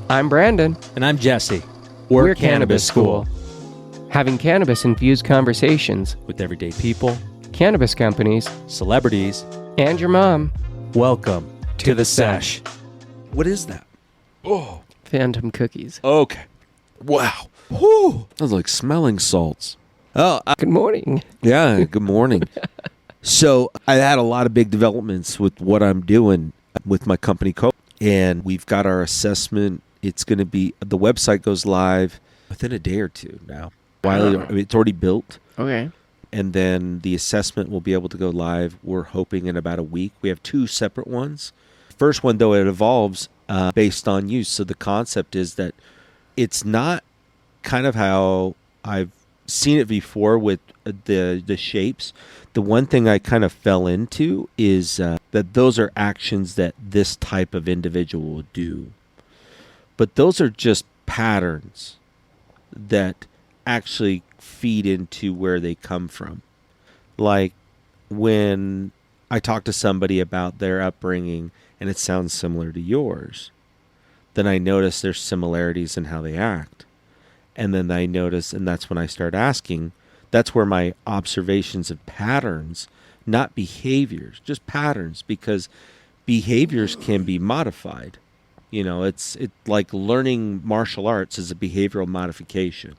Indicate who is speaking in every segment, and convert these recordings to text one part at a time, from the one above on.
Speaker 1: I'm Brandon.
Speaker 2: And I'm Jesse.
Speaker 1: We're Cannabis School. Having cannabis-infused conversations
Speaker 2: With everyday people,
Speaker 1: cannabis companies,
Speaker 2: celebrities,
Speaker 1: and your mom.
Speaker 2: welcome to the Sesh.
Speaker 3: What is that? Oh,
Speaker 1: Phantom cookies.
Speaker 3: okay. Wow. Whew. That was like smelling salts. Oh,
Speaker 1: Good morning.
Speaker 3: yeah. Good morning. So I had a lot of big developments with what I'm doing with my company, and we've got our assessment. It's going to be, the website goes live within a day or two now. It's already built.
Speaker 1: Okay.
Speaker 3: And then the assessment will be able to go live, we're hoping, in about a week. We have two separate ones. First one, though, it evolves based on use. So the concept is that it's not kind of how I've seen it before with the shapes. The one thing I kind of fell into is that those are actions that this type of individual will do. But those are just patterns that actually feed into where they come from. Like when I talk to somebody about their upbringing and it sounds similar to yours, then I notice there's similarities in how they act. And then I notice, and that's when I start asking, that's where my observations of patterns, not behaviors, just patterns, because behaviors can be modified. You know, it's like learning martial arts is a behavioral modification.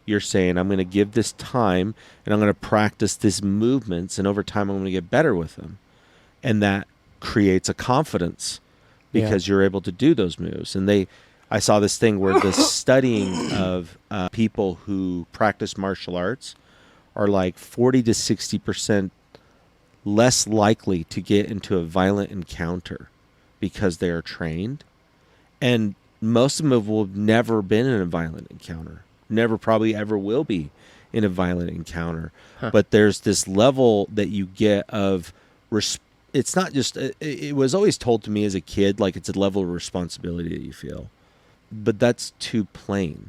Speaker 3: You're saying, I'm going to give this time and I'm going to practice these movements, and over time I'm going to get better with them. And that creates a confidence because you're able to do those moves. And I saw this thing where the studying of people who practice martial arts are like 40 to 60% less likely to get into a violent encounter because they are trained. And most of them will have never been in a violent encounter. Never probably ever will be in a violent encounter. But there's this level that you get of it's not just, it was always told to me as a kid, like it's a level of responsibility that you feel. But that's too plain.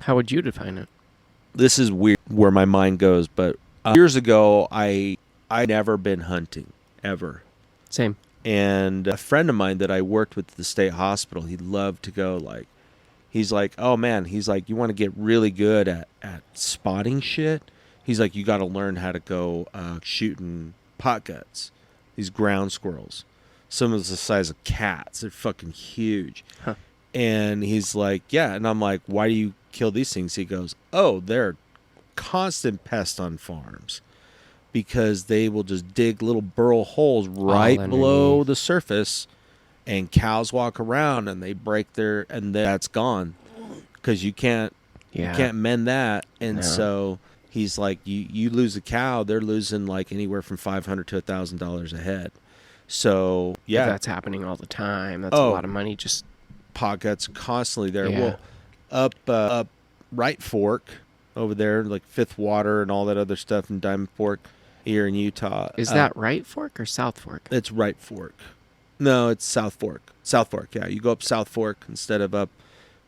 Speaker 1: How would you define it?
Speaker 3: This is weird where my mind goes, but years ago, I never been hunting, ever.
Speaker 1: Same.
Speaker 3: And a friend of mine that I worked with at the state hospital, he loved to go, like, he's like, oh man, he's like, you want to get really good at spotting shit? He's like, you got to learn how to go shooting pot guts, these ground squirrels. Some of the size of cats. They're fucking huge.
Speaker 1: Huh.
Speaker 3: And he's like, yeah. And I'm like, why do you kill these things? He goes, oh, they're constant pest on farms because they will just dig little burrow holes right below the surface, and cows walk around and they break and that's gone because you can't mend that. And so he's like, you lose a cow, they're losing like anywhere from $500 to $1,000 a head. So yeah,
Speaker 1: if that's happening all the time. That's a lot of money. Just
Speaker 3: pockets constantly there.
Speaker 1: Yeah.
Speaker 3: Well, up Right Fork over there, like Fifth Water and all that other stuff in Diamond Fork here in Utah.
Speaker 1: Is that Right Fork or South Fork?
Speaker 3: It's Right Fork. No, it's South Fork. South Fork, yeah. You go up South Fork instead of up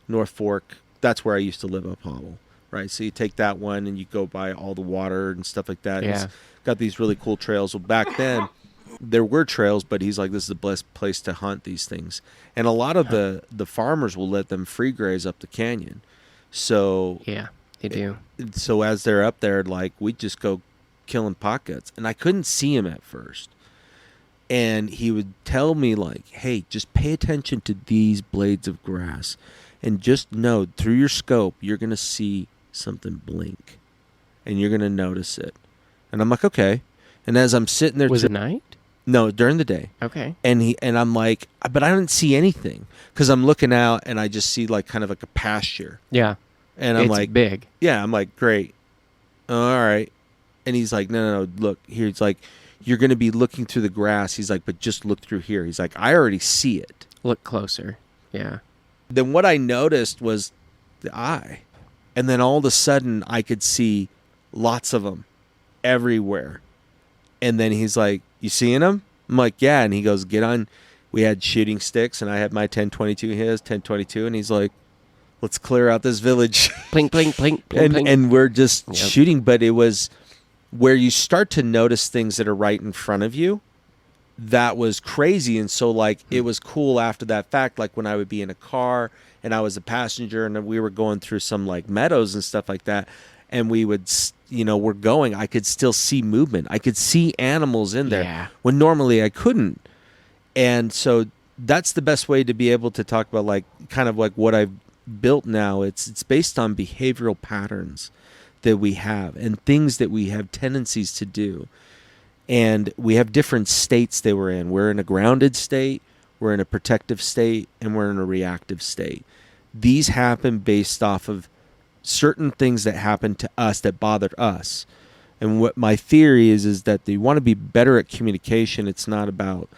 Speaker 3: North Fork. That's where I used to live, up Hobble, right? So you take that one and you go by all the water and stuff like that.
Speaker 1: Yeah.
Speaker 3: It's got these really cool trails. Well, back then, there were trails, but he's like, this is the best place to hunt these things. And a lot of the farmers will let them free graze up the canyon. So
Speaker 1: yeah, they do.
Speaker 3: So as they're up there, like, we just go killing pot guts. And I couldn't see him at first. And he would tell me, like, hey, just pay attention to these blades of grass. And just know, through your scope, you're going to see something blink. And you're going to notice it. And I'm like, okay. And as I'm sitting there...
Speaker 1: Was it night?
Speaker 3: No, during the day.
Speaker 1: Okay.
Speaker 3: And I'm like, but I don't see anything. Because I'm looking out and I just see, like, kind of like a pasture.
Speaker 1: Yeah.
Speaker 3: And I'm
Speaker 1: it's
Speaker 3: like...
Speaker 1: big.
Speaker 3: Yeah, I'm like, great. All right. And he's like, no, look. Here, he's like... You're going to be looking through the grass. He's like, but just look through here. He's like, I already see it.
Speaker 1: Look closer. Yeah.
Speaker 3: Then what I noticed was the eye. And then all of a sudden, I could see lots of them everywhere. And then he's like, you seeing them? I'm like, yeah. And he goes, get on. We had shooting sticks, and I had my 1022. He has 1022. And he's like, let's clear out this village.
Speaker 1: Plink, plink, plink, plink, plink.
Speaker 3: And we're just shooting. But it was... where you start to notice things that are right in front of you, that was crazy. And so, like, it was cool after that fact, like when I would be in a car and I was a passenger, and we were going through some like meadows and stuff like that, and we would, we're going, I could still see movement. I could see animals in there
Speaker 1: Yeah.
Speaker 3: when normally I couldn't. And so that's the best way to be able to talk about like kind of like what I've built now. It's based on behavioral patterns that we have and things that we have tendencies to do. And we have different states that we're in. We're in a grounded state, we're in a protective state, and we're in a reactive state. These happen based off of certain things that happen to us that bother us. And what my theory is that you want to be better at communication. It's not about,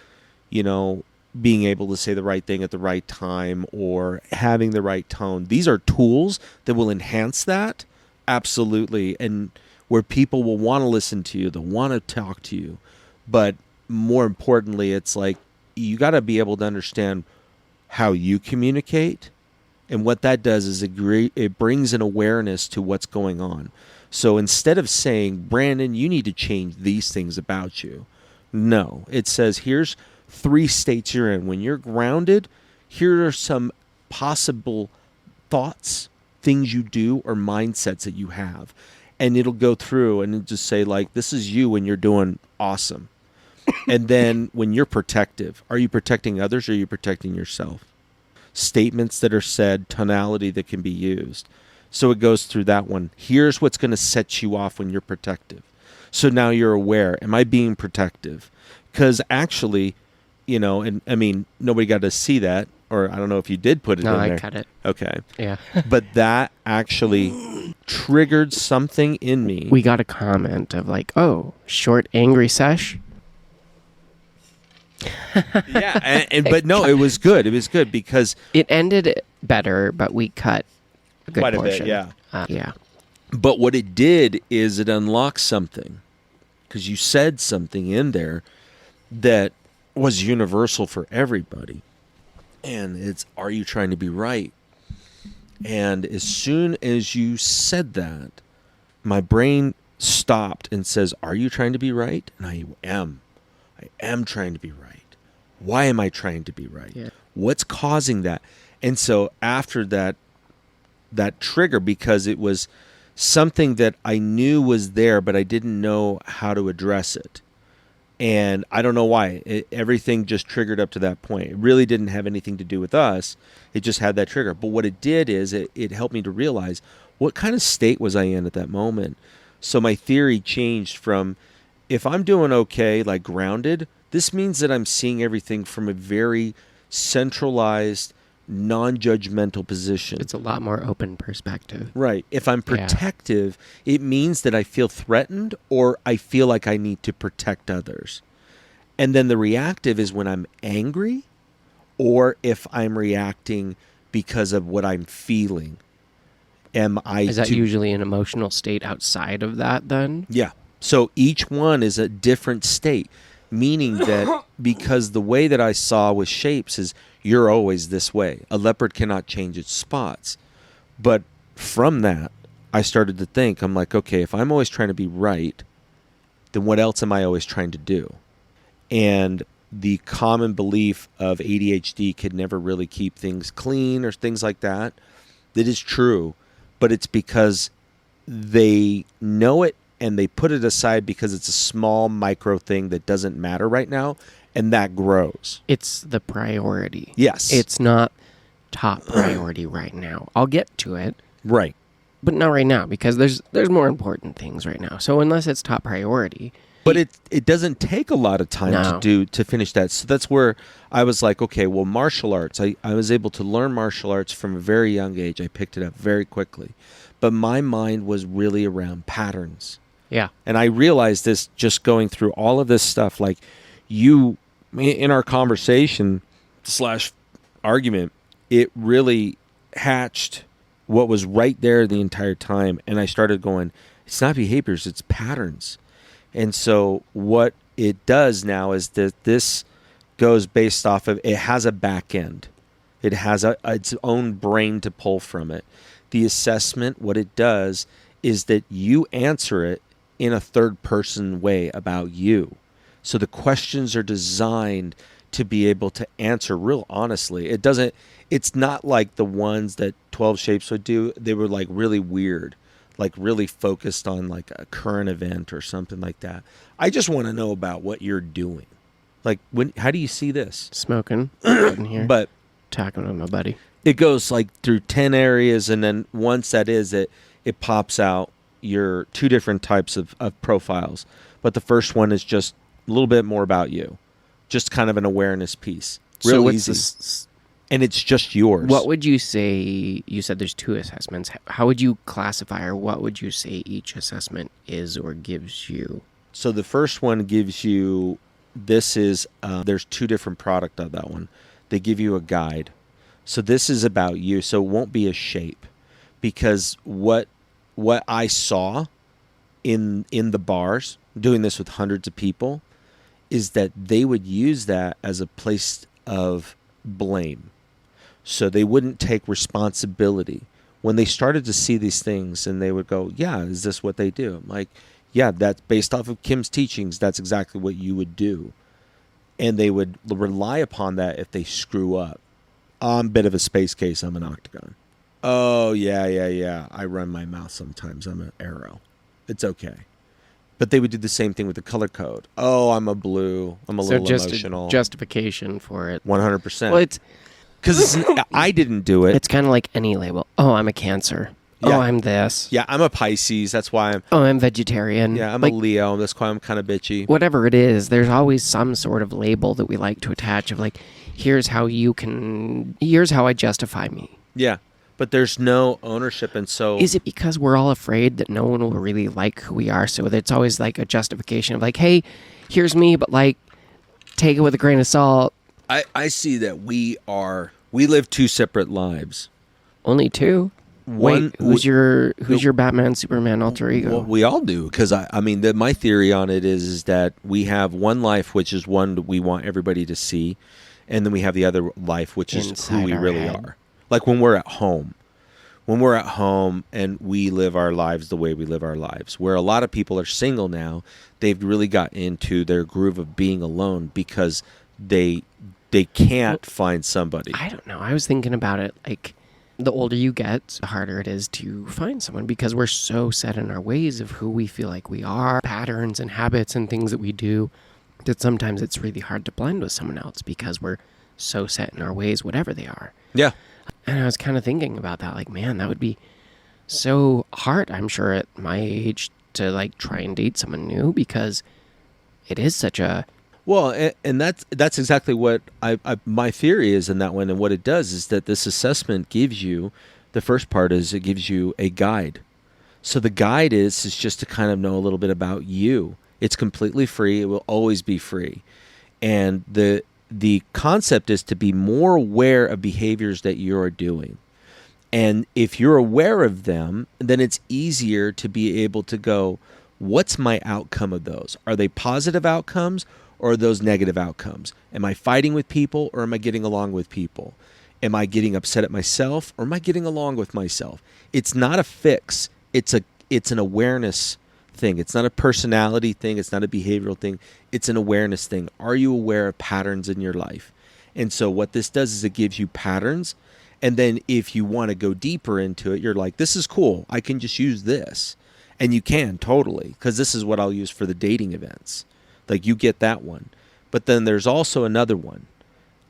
Speaker 3: being able to say the right thing at the right time or having the right tone. These are tools that will enhance that. Absolutely. And where people will want to listen to you, they'll want to talk to you. But more importantly, it's like you got to be able to understand how you communicate. And what that does is it brings an awareness to what's going on. So instead of saying, Brandon, you need to change these things about you. No, it says, here's 3 states you're in. When you're grounded, here are some possible thoughts, things you do, or mindsets that you have. And it'll go through and it'll just say, like, this is you when you're doing awesome. And then when you're protective, are you protecting others or are you protecting yourself? Statements that are said, tonality that can be used. So it goes through that one. Here's what's going to set you off when you're protective. So now you're aware. Am I being protective? Because actually, and I mean, nobody got to see that. Or I don't know if you did put it in there.
Speaker 1: No, I cut it.
Speaker 3: Okay.
Speaker 1: Yeah.
Speaker 3: But that actually triggered something in me.
Speaker 1: We got a comment of like, oh, short, angry Sesh.
Speaker 3: Yeah. But no, it was good. It was good because
Speaker 1: It ended better, but we cut a good
Speaker 3: Quite a bit,
Speaker 1: portion.
Speaker 3: yeah.
Speaker 1: Yeah.
Speaker 3: But what it did is it unlocked something, because you said something in there that was universal for everybody. And it's, are you trying to be right? And as soon as you said that, my brain stopped and says, are you trying to be right? And I am trying to be right. Why am I trying to be right?
Speaker 1: Yeah.
Speaker 3: What's causing that? And so after that trigger, because it was something that I knew was there, but I didn't know how to address it. And I don't know why. Everything just triggered up to that point. It really didn't have anything to do with us. It just had that trigger. But what it did is it helped me to realize what kind of state was I in at that moment. So my theory changed from, if I'm doing okay, like grounded, this means that I'm seeing everything from a very centralized, non-judgmental position.
Speaker 1: It's a lot more open perspective.
Speaker 3: Right. If I'm protective, it means that I feel threatened or I feel like I need to protect others. And then the reactive is when I'm angry or if I'm reacting because of what I'm feeling.
Speaker 1: Is that usually an emotional state outside of that then?
Speaker 3: Yeah. So each one is a different state, meaning that because the way that I saw with shapes is you're always this way. A leopard cannot change its spots. But from that, I started to think, I'm like, okay, if I'm always trying to be right, then what else am I always trying to do? And the common belief of ADHD could never really keep things clean or things like that, that is true. But it's because they know it and they put it aside because it's a small micro thing that doesn't matter right now. And that grows.
Speaker 1: It's the priority.
Speaker 3: Yes.
Speaker 1: It's not top priority right now. I'll get to it.
Speaker 3: Right.
Speaker 1: But not right now, because there's more important things right now. So unless it's top priority.
Speaker 3: But it doesn't take a lot of time to finish that. So that's where I was like, okay, well, martial arts. I was able to learn martial arts from a very young age. I picked it up very quickly. But my mind was really around patterns.
Speaker 1: Yeah.
Speaker 3: And I realized this just going through all of this stuff. Like you, in our conversation / argument, it really hatched what was right there the entire time. And I started going, it's not behaviors, it's patterns. And so what it does now is that this goes based off of, it has a back end. It has its own brain to pull from it. The assessment, what it does is that you answer it in a third person way about you. So the questions are designed to be able to answer real honestly. It's not like the ones that 12 Shapes would do. They were like really weird, like really focused on like a current event or something like that. I just want to know about what you're doing. Like, how do you see this?
Speaker 1: Smoking in here,
Speaker 3: But
Speaker 1: talking with my buddy.
Speaker 3: it goes like through 10 areas, and then once that is it pops out your 2 different types of profiles. But the first one is just a little bit more about you, just kind of an awareness piece. Real easy. And it's just yours.
Speaker 1: What would you say? You said there's 2 assessments. How would you classify, or what would you say each assessment is or gives you?
Speaker 3: So the first one gives you, there's 2 different product of that one. They give you a guide. So this is about you. So it won't be a shape, because what I saw in the bars, doing this with hundreds of people, is that they would use that as a place of blame. So they wouldn't take responsibility. When they started to see these things and they would go, yeah, is this what they do? I'm like, yeah, that's based off of Kim's teachings. That's exactly what you would do. And they would rely upon that if they screw up. I'm a bit of a space case. I'm an octagon. Oh, yeah. I run my mouth sometimes. I'm an arrow. It's okay. But they would do the same thing with the color code. Oh, I'm a blue. I'm a little emotional.
Speaker 1: Justification for it.
Speaker 3: 100%.
Speaker 1: Well, it's
Speaker 3: because I didn't do it.
Speaker 1: It's kind of like any label. Oh, I'm a Cancer.
Speaker 3: Yeah.
Speaker 1: Oh, I'm this.
Speaker 3: Yeah, I'm a Pisces. That's why I'm...
Speaker 1: Oh, I'm vegetarian.
Speaker 3: Yeah, I'm
Speaker 1: like,
Speaker 3: a Leo. That's why I'm kind of bitchy.
Speaker 1: Whatever it is, there's always some sort of label that we like to attach of like, here's how I justify me.
Speaker 3: Yeah, but there's no ownership, and so...
Speaker 1: Is it because we're all afraid that no one will really like who we are? So it's always like a justification of like, hey, here's me, but like, take it with a grain of salt.
Speaker 3: I see that we live 2 separate lives.
Speaker 1: Only 2? Wait, who's your Batman, Superman, alter ego?
Speaker 3: Well, we all do, because my theory on it is that we have one life, which is one we want everybody to see, and then we have the other life, which is
Speaker 1: Inside
Speaker 3: who we
Speaker 1: our
Speaker 3: really
Speaker 1: head.
Speaker 3: are. Like when we're at home. When we're at home and we live our lives the way we live our lives. Where a lot of people are single now, they've really got into their groove of being alone because they can't find somebody.
Speaker 1: I don't know. I was thinking about it like the older you get, the harder it is to find someone because we're so set in our ways of who we feel like we are, patterns and habits and things that we do, that sometimes it's really hard to blend with someone else because we're so set in our ways, whatever they are.
Speaker 3: Yeah.
Speaker 1: And I was kind of thinking about that, like, man, that would be so hard, I'm sure, at my age to like try and date someone new because it is such a...
Speaker 3: Well, and that's exactly what my theory is in that one. And what it does is that this assessment gives you, the first part is it gives you a guide. So the guide is just to kind of know a little bit about you. It's completely free. It will always be free. And the concept is to be more aware of behaviors that you're doing. And if you're aware of them, then it's easier to be able to go, what's my outcome of those? Are they positive outcomes? Or are those negative outcomes? Am I fighting with people or am I getting along with people? Am I getting upset at myself or am I getting along with myself? It's not a fix. It's an awareness thing. It's not a personality thing. It's not a behavioral thing. It's an awareness thing. Are you aware of patterns in your life? And so what this does is it gives you patterns. And then if you want to go deeper into it, you're like, this is cool. I can just use this. And you can totally, because this is what I'll use for the dating events. Like you get that one. But then there's also another one.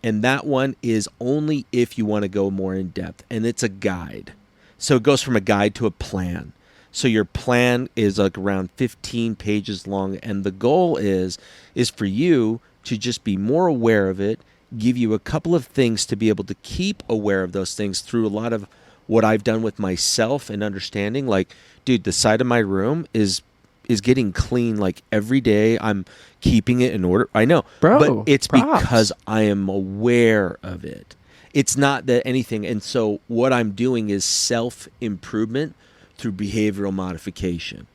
Speaker 3: And that one is only if you want to go more in depth. And it's a guide. So it goes from a guide to a plan. So your plan is like around 15 pages long. And the goal is for you to just be more aware of it, give you a couple of things to be able to keep aware of those things through a lot of what I've done with myself and understanding. Like, dude, the side of my room is getting clean like every day. I'm keeping it in order. I know,
Speaker 1: Bro,
Speaker 3: but it's
Speaker 1: props.
Speaker 3: because I am aware of it. It's not that anything. And so what I'm doing is self-improvement through behavioral modification.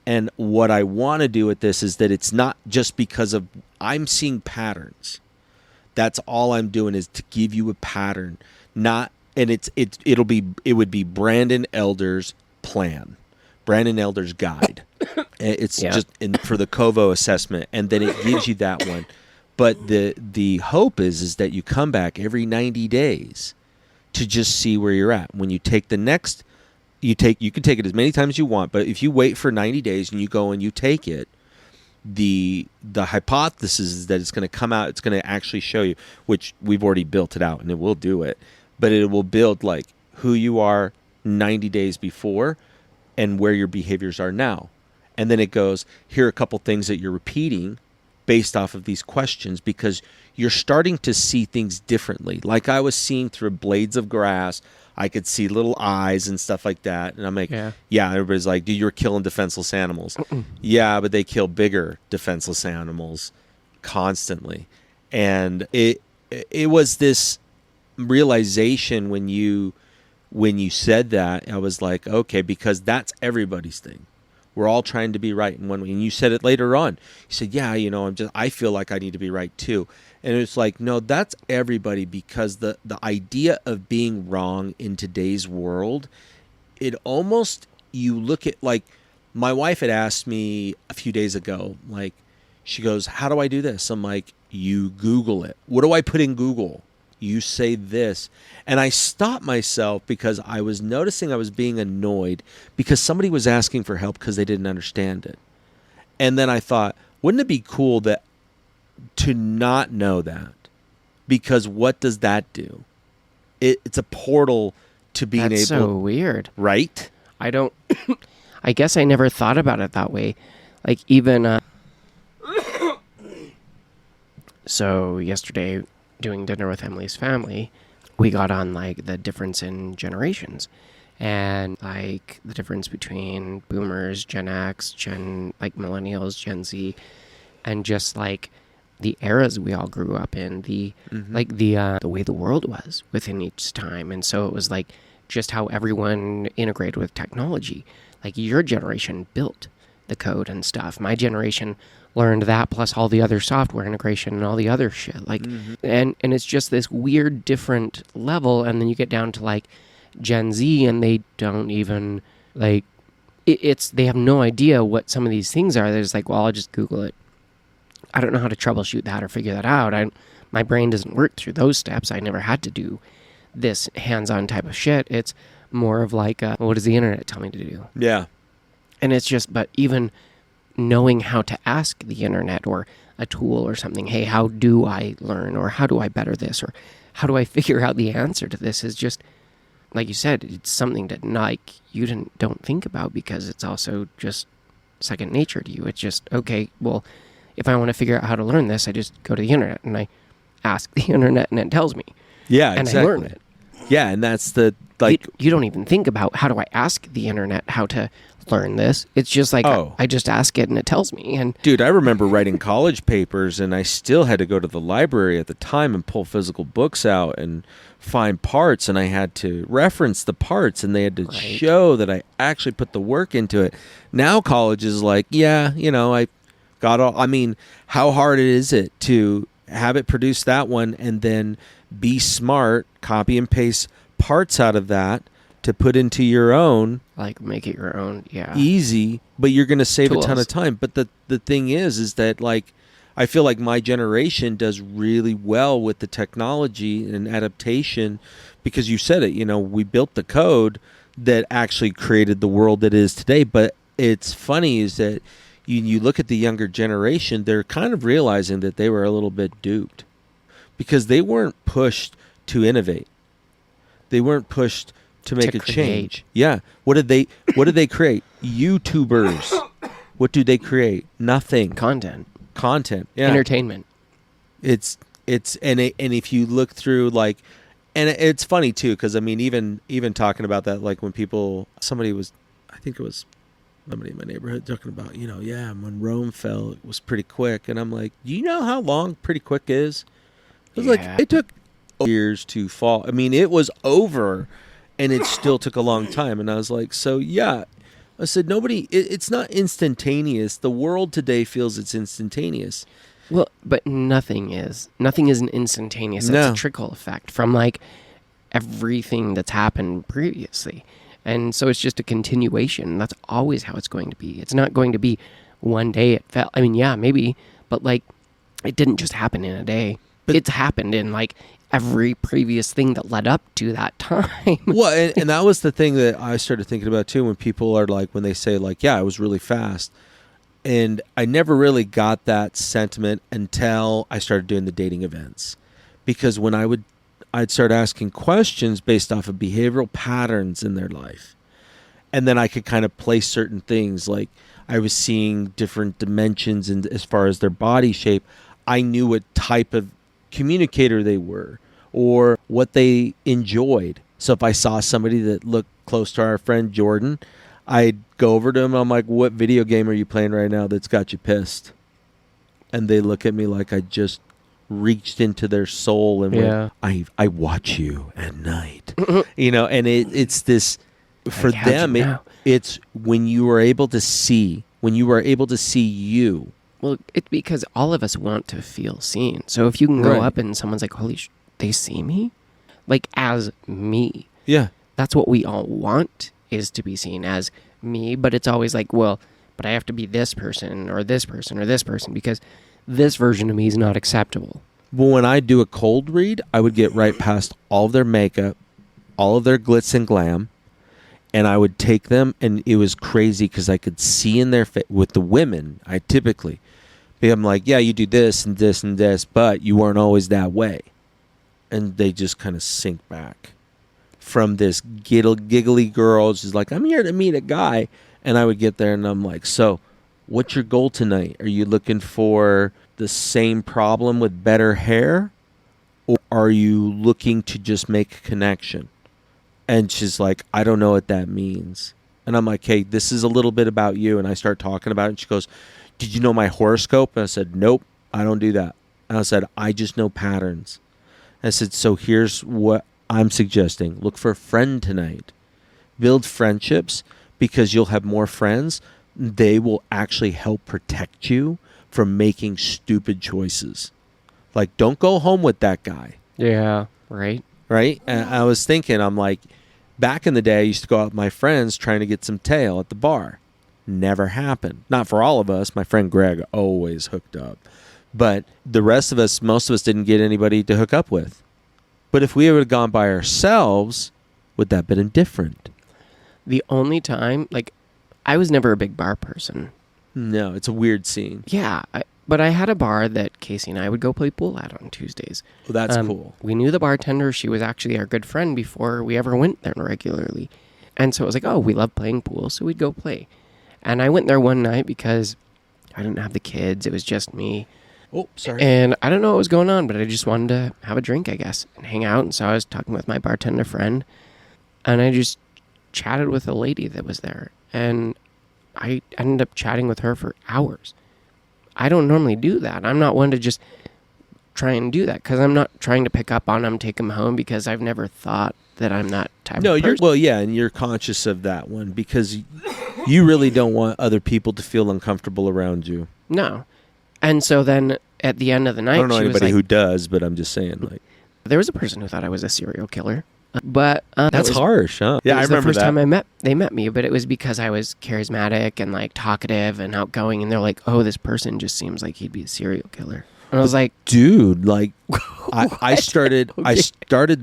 Speaker 3: And what I want to do with this is that it's not just because of I'm seeing patterns. That's all I'm doing is to give you a pattern, not, and it would be Brandon Elder's plan. Brandon Elder's guide. It's just for the Kovo assessment, and then it gives you that one. But the hope is that you come back every 90 days to just see where you're at. When you take the next, you can take it as many times as you want, but if you wait for 90 days and you go and you take it, the hypothesis is that it's going to come out, it's going to actually show you, which we've already built it out and it will do it, but it will build like who you are 90 days before and where your behaviors are now. And then it goes, here are a couple things that you're repeating based off of these questions, because you're starting to see things differently. Like I was seeing through blades of grass, I could see little eyes and stuff like that. And I'm like, yeah, everybody's like, dude, you're killing defenseless animals. Yeah, but they kill bigger defenseless animals constantly. And it was this realization when you said that, I was like, okay, because that's everybody's thing. We're all trying to be right in one way. And you said it later on. You said, yeah, I feel like I need to be right too. And it's like, no, that's everybody, because the idea of being wrong in today's world, it almost, you look at, like, my wife had asked me a few days ago, like, she goes, how do I do this? I'm like, you Google it. What do I put in Google? You say this. And I stopped myself because I was noticing I was being annoyed because somebody was asking for help because they didn't understand it. And then I thought, wouldn't it be cool to not know that? Because what does that do? It's a portal to being
Speaker 1: That's
Speaker 3: able.
Speaker 1: so weird.
Speaker 3: Right?
Speaker 1: I don't. I guess I never thought about it that way. Like even. So yesterday, doing dinner with Emily's family, we got on like the difference in generations, and like the difference between boomers, Gen X, like millennials, Gen Z, and just like the eras we all grew up in, the way the world was within each time. And so it was like just how everyone integrated with technology. Like your generation built the code and stuff. My generation learned that plus all the other software integration and all the other shit. Like, and it's just this weird different level. And then you get down to like Gen Z and they don't even like, they have no idea what some of these things are. They're just like, well, I'll just Google it. I don't know how to troubleshoot that or figure that out. My brain doesn't work through those steps. I never had to do this hands-on type of shit. It's more of like, what does the internet tell me to do?
Speaker 3: Yeah.
Speaker 1: And it's just, but even knowing how to ask the internet or a tool or something, hey, how do I learn, or how do I better this, or how do I figure out the answer to this, is just, like you said, it's something that like you don't think about, because it's also just second nature to you. It's just, okay, well, if I want to figure out how to learn this, I just go to the internet and I ask the internet and it tells me.
Speaker 3: Yeah,
Speaker 1: and
Speaker 3: exactly.
Speaker 1: I learn it.
Speaker 3: Yeah, and that's the, like...
Speaker 1: You don't even think about, how do I ask the internet how to learn this? It's just like, I just ask it and it tells me. And
Speaker 3: dude, I remember writing college papers and I still had to go to the library at the time and pull physical books out and find parts, and I had to reference the parts, and they had to show that I actually put the work into it. Now college is like, yeah, I got all... I mean, how hard is it to have it produce that one and then be smart, copy and paste parts out of that to put into your own,
Speaker 1: like make it your own. Yeah,
Speaker 3: easy, but you're going to save
Speaker 1: tools.
Speaker 3: A ton of time. But the thing is that, like, I feel like my generation does really well with the technology and adaptation, because you said it, we built the code that actually created the world that is today. But it's funny is that you look at the younger generation, they're kind of realizing that they were a little bit duped, because they weren't pushed to innovate. They weren't pushed to make a change. Yeah. What did they create? YouTubers. What do they create? Nothing.
Speaker 1: Content.
Speaker 3: Yeah.
Speaker 1: Entertainment.
Speaker 3: And if you look through, like, and it's funny too, because I mean, even talking about that, like when somebody in my neighborhood talking about, when Rome fell, it was pretty quick. And I'm like, do you know how long pretty quick is? It was like, it took years to fall. I mean, it was over and it still took a long time. And I was like, so yeah, I said, it's not instantaneous. The world today feels it's instantaneous.
Speaker 1: Well, but nothing is instantaneous. It's a trickle effect from like everything that's happened previously. And so it's just a continuation. That's always how it's going to be. It's not going to be one day it fell. I mean, yeah, maybe, but like it didn't just happen in a day. But it's happened in like every previous thing that led up to that time.
Speaker 3: Well, and that was the thing that I started thinking about too, when people are like, when they say like, yeah, I was really fast. And I never really got that sentiment until I started doing the dating events. Because when I'd start asking questions based off of behavioral patterns in their life. And then I could kind of place certain things, like I was seeing different dimensions and as far as their body shape. I knew what type of communicator they were or what they enjoyed. So if I saw somebody that looked close to our friend Jordan, I'd go over to him. I'm like, what video game are you playing right now that's got you pissed? And they look at me like I just reached into their soul and went, I watch you at night. And it's this, for them, it's when you are able to see, you.
Speaker 1: Well, it's because all of us want to feel seen. So if you can go up and someone's like, holy they see me? Like, as me.
Speaker 3: Yeah.
Speaker 1: That's what we all want, is to be seen as me. But it's always like, well, but I have to be this person or this person or this person because this version of me is not acceptable.
Speaker 3: Well, when I do a cold read, I would get right past all of their makeup, all of their glitz and glam, and I would take them, and it was crazy because I could see in their face, with the women, I typically, I'm like, yeah, you do this and this and this, but you weren't always that way. And they just kind of sink back from this giggly girl. She's like, I'm here to meet a guy. And I would get there and I'm like, so what's your goal tonight? Are you looking for the same problem with better hair? Or are you looking to just make a connection? And she's like, I don't know what that means. And I'm like, hey, this is a little bit about you. And I start talking about it. And she goes, did you know my horoscope? And I said, nope, I don't do that. And I said, I just know patterns. And I said, so here's what I'm suggesting. Look for a friend tonight. Build friendships, because you'll have more friends. They will actually help protect you from making stupid choices. Like, don't go home with that guy.
Speaker 1: Yeah, right.
Speaker 3: Right? And I was thinking, I'm like, back in the day, I used to go out with my friends trying to get some tail at the bar. Never happened. Not for all of us. My friend Greg always hooked up. But the rest of us, most of us didn't get anybody to hook up with. But if we would have gone by ourselves, would that have been different?
Speaker 1: The only time, like, I was never a big bar person.
Speaker 3: No, it's a weird scene.
Speaker 1: Yeah, but I had a bar that Casey and I would go play pool at on Tuesdays.
Speaker 3: Well, that's cool.
Speaker 1: We knew the bartender. She was actually our good friend before we ever went there regularly. And so it was like, oh, we love playing pool, so we'd go play. And I went there one night because I didn't have the kids. It was just me.
Speaker 3: Oh, sorry.
Speaker 1: And I don't know what was going on, but I just wanted to have a drink, I guess, and hang out. And so I was talking with my bartender friend, and I just chatted with a lady that was there. And I ended up chatting with her for hours. I don't normally do that. I'm not one to just try and do that because I'm not trying to pick up on them, take them home, because I've never thought that I'm that type of person.
Speaker 3: Well, yeah, and you're conscious of that one because you really don't want other people to feel uncomfortable around you.
Speaker 1: No. And so then at the end of the night,
Speaker 3: I don't know
Speaker 1: she
Speaker 3: anybody
Speaker 1: was like,
Speaker 3: who does, but I'm just saying, like,
Speaker 1: there was a person who thought I was a serial killer. But
Speaker 3: that's harsh, huh? Yeah, I remember
Speaker 1: the first
Speaker 3: that.
Speaker 1: time they met me, but it was because I was charismatic and like talkative and outgoing, and they're like, "Oh, this person just seems like he'd be a serial killer." And I was like,
Speaker 3: "Dude, like, I started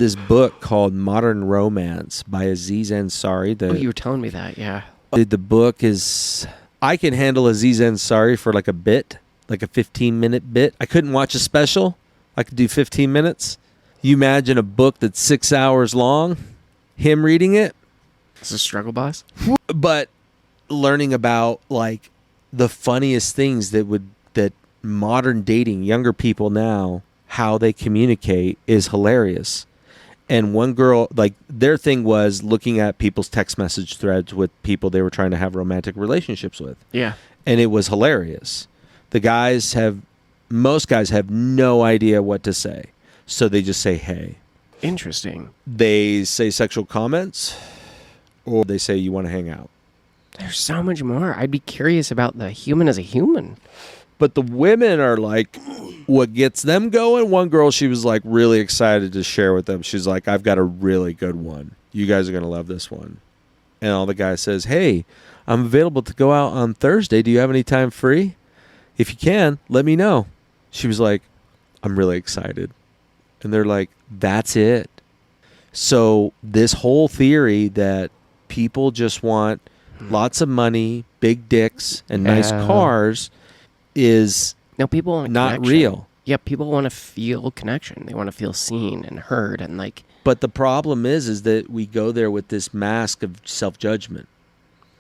Speaker 3: this book called Modern Romance by Aziz Ansari.
Speaker 1: You were telling me that, yeah.
Speaker 3: The book is, I can handle Aziz Ansari for like a bit, like a 15-minute bit. I couldn't watch a special. I could do 15 minutes. You imagine a book that's 6 hours long, him reading it.
Speaker 1: It's a struggle, boss.
Speaker 3: But learning about like the funniest things that modern dating, younger people now, how they communicate is hilarious. And one girl, like, their thing was looking at people's text message threads with people they were trying to have romantic relationships with.
Speaker 1: Yeah.
Speaker 3: And it was hilarious. Most guys have no idea what to say. So they just say, hey.
Speaker 1: Interesting.
Speaker 3: They say sexual comments, or they say, you want to hang out.
Speaker 1: There's so much more. I'd be curious about the human as a human.
Speaker 3: But the women are like, what gets them going? One girl, she was like really excited to share with them. She's like, I've got a really good one. You guys are going to love this one. And all the guy says, hey, I'm available to go out on Thursday. Do you have any time free? If you can, let me know. She was like, I'm really excited. And they're like, that's it. So this whole theory that people just want lots of money, big dicks, and nice cars is
Speaker 1: No, people want
Speaker 3: not
Speaker 1: connection.
Speaker 3: real.
Speaker 1: Yeah, people want to feel connection. They want to feel seen and heard and like.
Speaker 3: But the problem is that we go there with this mask of self-judgment.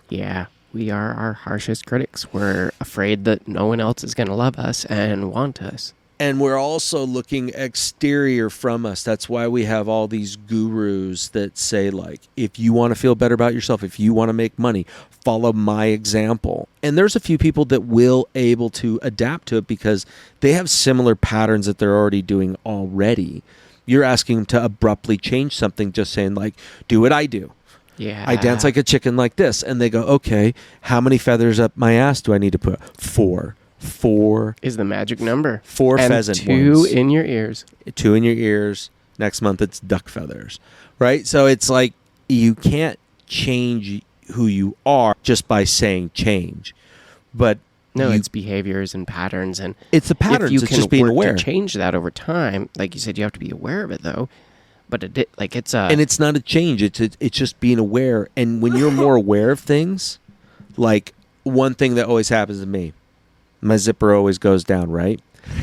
Speaker 1: Yeah, we are our harshest critics. We're afraid that no one else is going to love us and want us.
Speaker 3: And we're also looking exterior from us. That's why we have all these gurus that say, like, if you want to feel better about yourself, if you want to make money, follow my example. And there's a few people that will able to adapt to it because they have similar patterns that they're already doing already. You're asking them to abruptly change something, just saying, like, do what I do.
Speaker 1: Yeah.
Speaker 3: I dance like a chicken like this. And they go, okay, how many feathers up my ass do I need to put? 4
Speaker 1: is the magic number.
Speaker 3: 4
Speaker 1: and
Speaker 3: pheasant
Speaker 1: 2
Speaker 3: ones.
Speaker 1: in your ears.
Speaker 3: 2 in your ears. Next month it's duck feathers, right? So it's like you can't change who you are just by saying change, but
Speaker 1: No, it's behaviors and patterns, and
Speaker 3: it's the patterns.
Speaker 1: If you
Speaker 3: it's
Speaker 1: can
Speaker 3: just being
Speaker 1: work
Speaker 3: aware.
Speaker 1: to change that over time, like you said, you have to be aware of it though. But it's a
Speaker 3: And it's not a change. It's just being aware. And when you're more aware of things, like one thing that always happens to me, my zipper always goes down, right?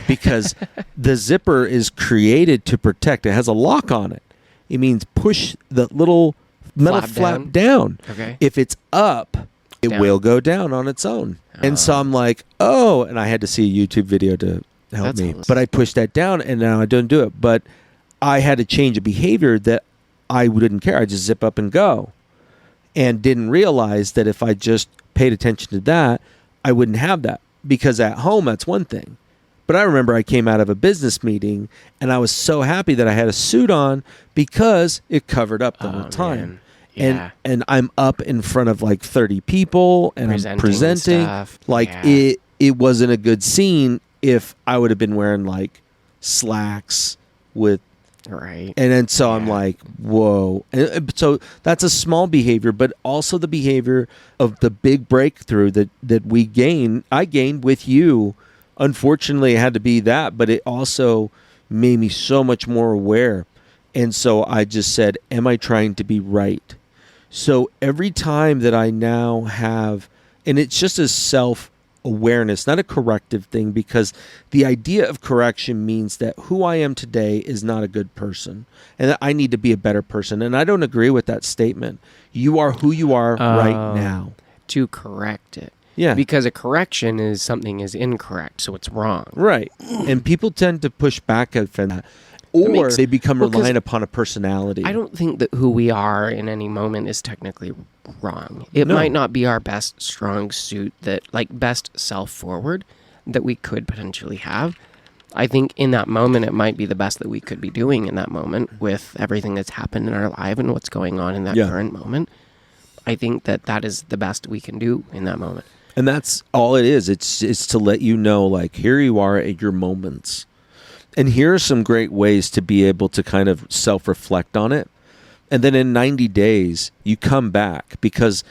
Speaker 3: Because the zipper is created to protect. It has a lock on it. It means push the little metal flap down.
Speaker 1: Okay.
Speaker 3: If it's up, it
Speaker 1: Down.
Speaker 3: will go down on its own. And so I'm like, oh, and I had to see a YouTube video to help
Speaker 1: That's
Speaker 3: me.
Speaker 1: awesome.
Speaker 3: But I pushed that down and now I don't do it. But I had to change a behavior that I didn't care. I just zip up and go. And didn't realize that if I just paid attention to that, I wouldn't have that. Because at home, that's one thing. But I remember I came out of a business meeting and I was so happy that I had a suit on because it covered up the whole time.
Speaker 1: Man. Yeah.
Speaker 3: And I'm up in front of like 30 people and I'm presenting.
Speaker 1: Stuff.
Speaker 3: Like
Speaker 1: Yeah.
Speaker 3: it wasn't a good scene if I would have been wearing like slacks with.
Speaker 1: Right.
Speaker 3: And then so I'm
Speaker 1: Yeah.
Speaker 3: like, whoa. And so that's a small behavior, but also the behavior of the big breakthrough that I gained with you. Unfortunately, it had to be that, but it also made me so much more aware. And so I just said, am I trying to be right? So every time that I now have, and it's just a self-awareness, not a corrective thing, because the idea of correction means that who I am today is not a good person and that I need to be a better person. And I don't agree with that statement. You are who you are right now.
Speaker 1: To correct it.
Speaker 3: Yeah.
Speaker 1: Because a correction is something is incorrect, so it's wrong.
Speaker 3: Right. And people tend to push back at that. Or they become
Speaker 1: well, 'cause
Speaker 3: reliant upon a personality.
Speaker 1: I don't think that who we are in any moment is technically wrong. It
Speaker 3: No.
Speaker 1: might not be our best strong suit, that like best self forward that we could potentially have. I think in that moment it might be the best that we could be doing in that moment with everything that's happened in our life and what's going on in that current moment. I think that is the best we can do in that moment.
Speaker 3: And that's all it is. It's to let you know, like, here you are at your moments. And here are some great ways to be able to kind of self-reflect on it. And then in 90 days, you come back. Because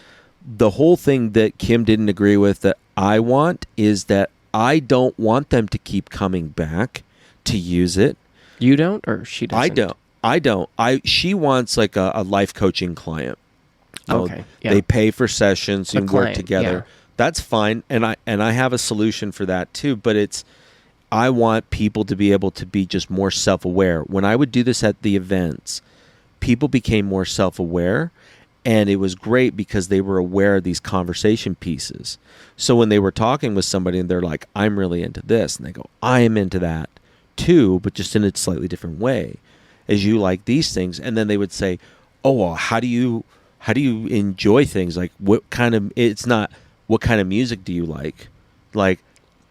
Speaker 3: the whole thing that Kim didn't agree with that I want is that I don't want them to keep coming back to use it.
Speaker 1: You don't, or she doesn't?
Speaker 3: I don't. She wants like a life coaching client.
Speaker 1: Okay. Yeah.
Speaker 3: They pay for sessions and work
Speaker 1: client,
Speaker 3: together.
Speaker 1: yeah.
Speaker 3: That's fine. And I have a solution for that too. But I want people to be able to be just more self-aware. When I would do this at the events, people became more self-aware, and it was great because they were aware of these conversation pieces. So when they were talking with somebody and they're like, I'm really into this, and they go, I am into that too, but just in a slightly different way. As you like these things, and then they would say, oh, well, how do you enjoy things? Like what kind of music do you like? Like,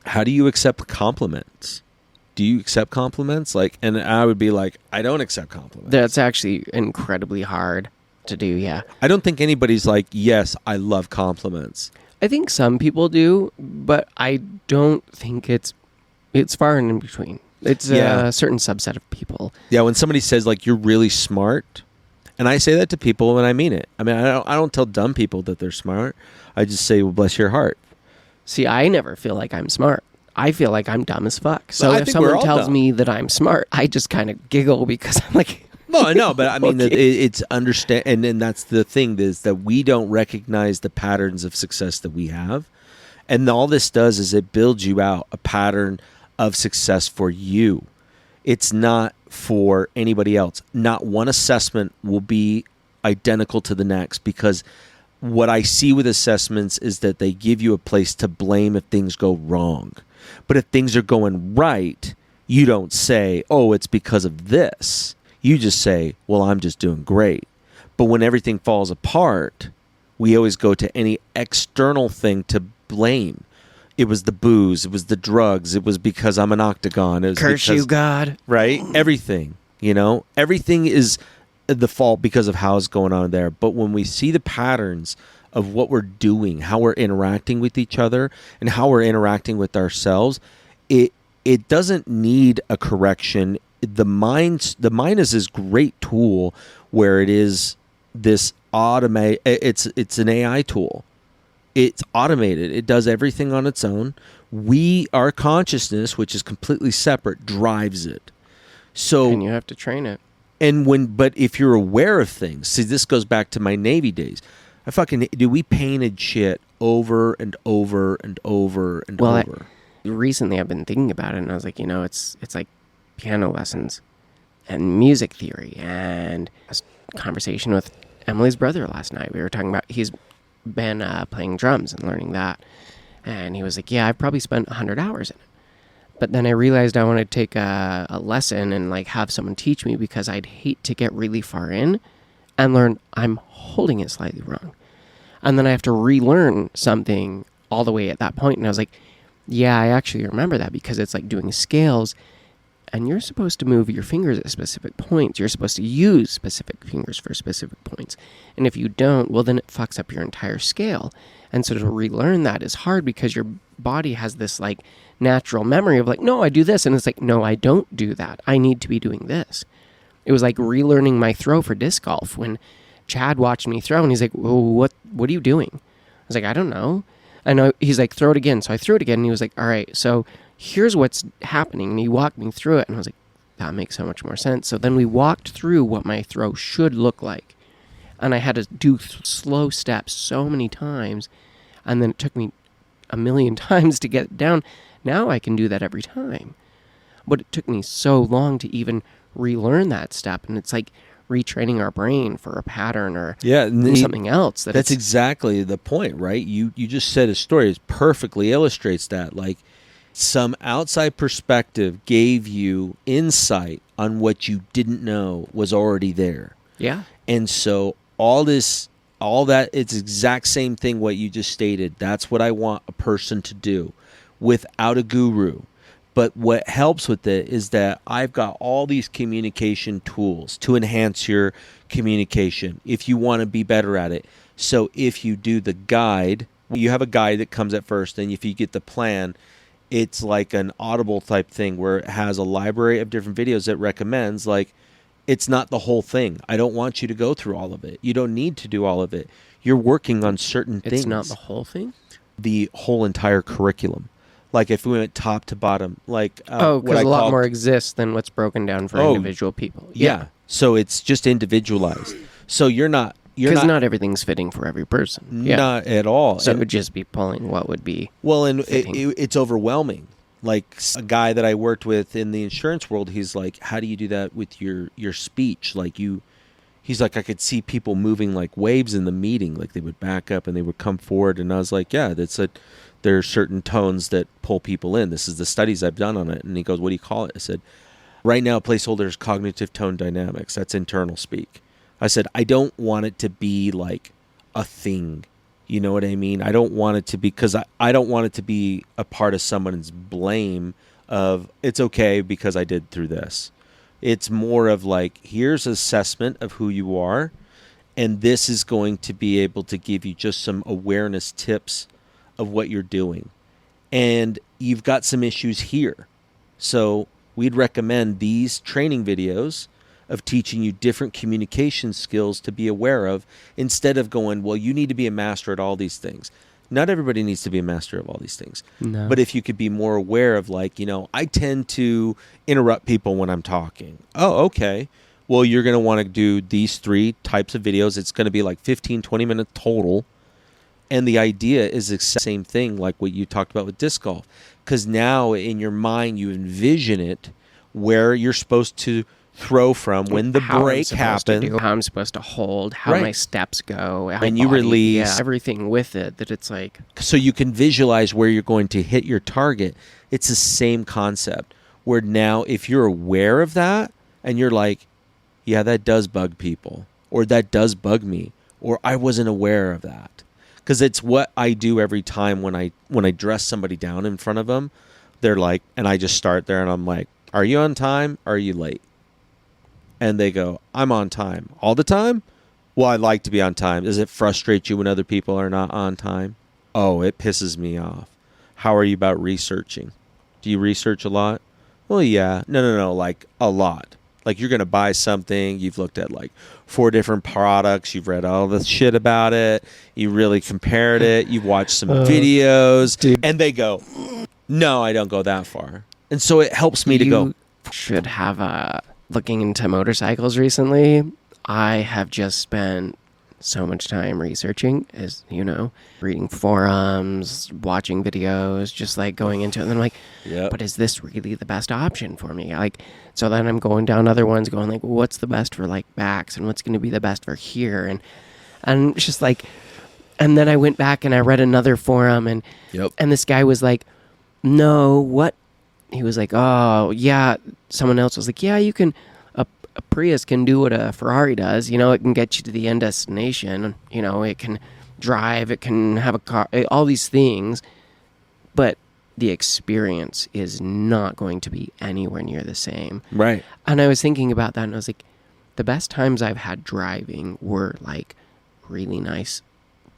Speaker 3: how do you accept compliments? Do you accept compliments? Like, and I would be like, I don't accept compliments.
Speaker 1: That's actually incredibly hard to do, yeah.
Speaker 3: I don't think anybody's like, yes, I love compliments.
Speaker 1: I think some people do, but I don't think it's far and in between. It's a certain subset of people.
Speaker 3: Yeah, when somebody says like you're really smart, and I say that to people and I mean it. I mean, I don't tell dumb people that they're smart. I just say, well, bless your heart.
Speaker 1: See, I never feel like I'm smart. I feel like I'm dumb as fuck. So
Speaker 3: I
Speaker 1: if
Speaker 3: think we're
Speaker 1: someone
Speaker 3: all
Speaker 1: tells
Speaker 3: dumb.
Speaker 1: me that I'm smart, I just kind of giggle because I'm like,
Speaker 3: No, I know, but I mean,
Speaker 1: Okay.
Speaker 3: it's understand, and then that's the thing is that we don't recognize the patterns of success that we have, and all this does is it builds you out a pattern of success for you. It's not for anybody else. Not one assessment will be identical to the next, because what I see with assessments is that they give you a place to blame if things go wrong. But if things are going right, you don't say, oh, it's because of this. You just say, well, I'm just doing great. But when everything falls apart, we always go to any external thing to blame. It was the booze. It was the drugs. It was because I'm an octagon. It was
Speaker 1: curse
Speaker 3: because,
Speaker 1: you, God.
Speaker 3: right? Everything, everything is the fault because of how it's going on there. But when we see the patterns of what we're doing, how we're interacting with each other, and how we're interacting with ourselves, it doesn't need a correction. The mind is this great tool where it is this automate. It's an AI tool. It's automated. It does everything on its own. Our consciousness, which is completely separate, drives it. So
Speaker 1: And you have to train it.
Speaker 3: but if you're aware of things, see, this goes back to my Navy days. We painted shit over and over and over and over.
Speaker 1: Recently I've been thinking about it, and I was like, it's like piano lessons and music theory, and a conversation with Emily's brother last night. We were talking about, he's been playing drums and learning that, and he was like, yeah, I've probably spent 100 hours in it. But then I realized I wanted to take a lesson and like have someone teach me, because I'd hate to get really far in and learn I'm holding it slightly wrong. And then I have to relearn something all the way at that point. And I was like, yeah, I actually remember that, because it's like doing scales, and you're supposed to move your fingers at specific points. You're supposed to use specific fingers for specific points. And if you don't, well, then it fucks up your entire scale. And so to relearn that is hard, because your body has this like natural memory of like, no, I do this. And it's like, no, I don't do that. I need to be doing this. It was like relearning my throw for disc golf when Chad watched me throw, and he's like, well, what are you doing? I was like, I don't know. I know. He's like, throw it again. So I threw it again, and he was like, all right, so here's what's happening. And he walked me through it, and I was like, that makes so much more sense. So then we walked through what my throw should look like. And I had to do slow steps so many times, and then it took me a million times to get it down. Now I can do that every time. But it took me so long to even relearn that step. And it's like retraining our brain for a pattern or something else.
Speaker 3: That's exactly the point, right? You just said a story. It perfectly illustrates that. Like, some outside perspective gave you insight on what you didn't know was already there.
Speaker 1: Yeah.
Speaker 3: And so all that, it's exact same thing what you just stated. That's what I want a person to do without a guru. But what helps with it is that I've got all these communication tools to enhance your communication if you want to be better at it. So if you do the guide, you have a guide that comes at first, and if you get the plan, it's like an Audible type thing where it has a library of different videos that recommends, like, it's not the whole thing. I don't want you to go through all of it. You don't need to do all of it. You're working on certain things.
Speaker 1: It's not the whole thing?
Speaker 3: The whole entire curriculum. Like if we went top to bottom, like
Speaker 1: because a lot more exists than what's broken down for individual people.
Speaker 3: Yeah. So it's just individualized. So you're not
Speaker 1: because not everything's fitting for every person.
Speaker 3: Not at all.
Speaker 1: So it would just be pulling what would be.
Speaker 3: Well, and it's overwhelming. Like a guy that I worked with in the insurance world, he's like, "How do you do that with your speech? Like he's like, I could see people moving like waves in the meeting, like they would back up and they would come forward." And I was like, "Yeah, there are certain tones that pull people in. This is the studies I've done on it." And he goes, "What do you call it?" I said, "Right now, placeholder is cognitive tone dynamics. That's internal speak." I said, "I don't want it to be like a thing." You know what I mean? I don't want it to be, because I don't want it to be a part of someone's blame of, it's okay because I did through this. It's more of like, here's assessment of who you are, and this is going to be able to give you just some awareness tips of what you're doing. And you've got some issues here. So we'd recommend these training videos of teaching you different communication skills to be aware of, instead of going, well, you need to be a master at all these things. Not everybody needs to be a master of all these things.
Speaker 1: No.
Speaker 3: But if you could be more aware of, like, I tend to interrupt people when I'm talking. Oh, okay. Well, you're going to want to do these 3 types of videos. It's going to be like 15, 20 minutes total. And the idea is the same thing like what you talked about with disc golf. Because now in your mind, you envision it where you're supposed to throw from when the break happens.
Speaker 1: How I'm supposed to hold, how my steps go.
Speaker 3: And you release.
Speaker 1: Everything with it, that it's like.
Speaker 3: So you can visualize where you're going to hit your target. It's the same concept. Where now if you're aware of that and you're like, yeah, that does bug people. Or that does bug me. Or I wasn't aware of that. Because it's what I do every time when I dress somebody down in front of them. They're like, and I just start there and I'm like, are you on time? Or are you late? And they go, I'm on time. All the time? Well, I like to be on time. Does it frustrate you when other people are not on time? Oh, it pisses me off. How are you about researching? Do you research a lot? Well, yeah. No. Like a lot. Like you're going to buy something. You've looked at like 4 different products. You've read all the shit about it. You really compared it. You've watched some videos.
Speaker 1: Dude.
Speaker 3: And they go, no, I don't go that far. And so it helps me to go.
Speaker 1: Should have looking into motorcycles recently. I have just spent so much time researching, as you know, reading forums, watching videos, just like going into it. And then I'm like, but is this really the best option for me? Like, so then I'm going down other ones going like, what's the best for like backs and what's going to be the best for here? And it's just like, and then I went back and I read another forum and this guy was like, no, what? He was like, oh, yeah. Someone else was like, yeah, you can, a Prius can do what a Ferrari does. You know, it can get you to the end destination. You know, it can drive, it can have a car, all these things. But the experience is not going to be anywhere near the same.
Speaker 3: Right.
Speaker 1: And I was thinking about that and I was like, the best times I've had driving were like really nice,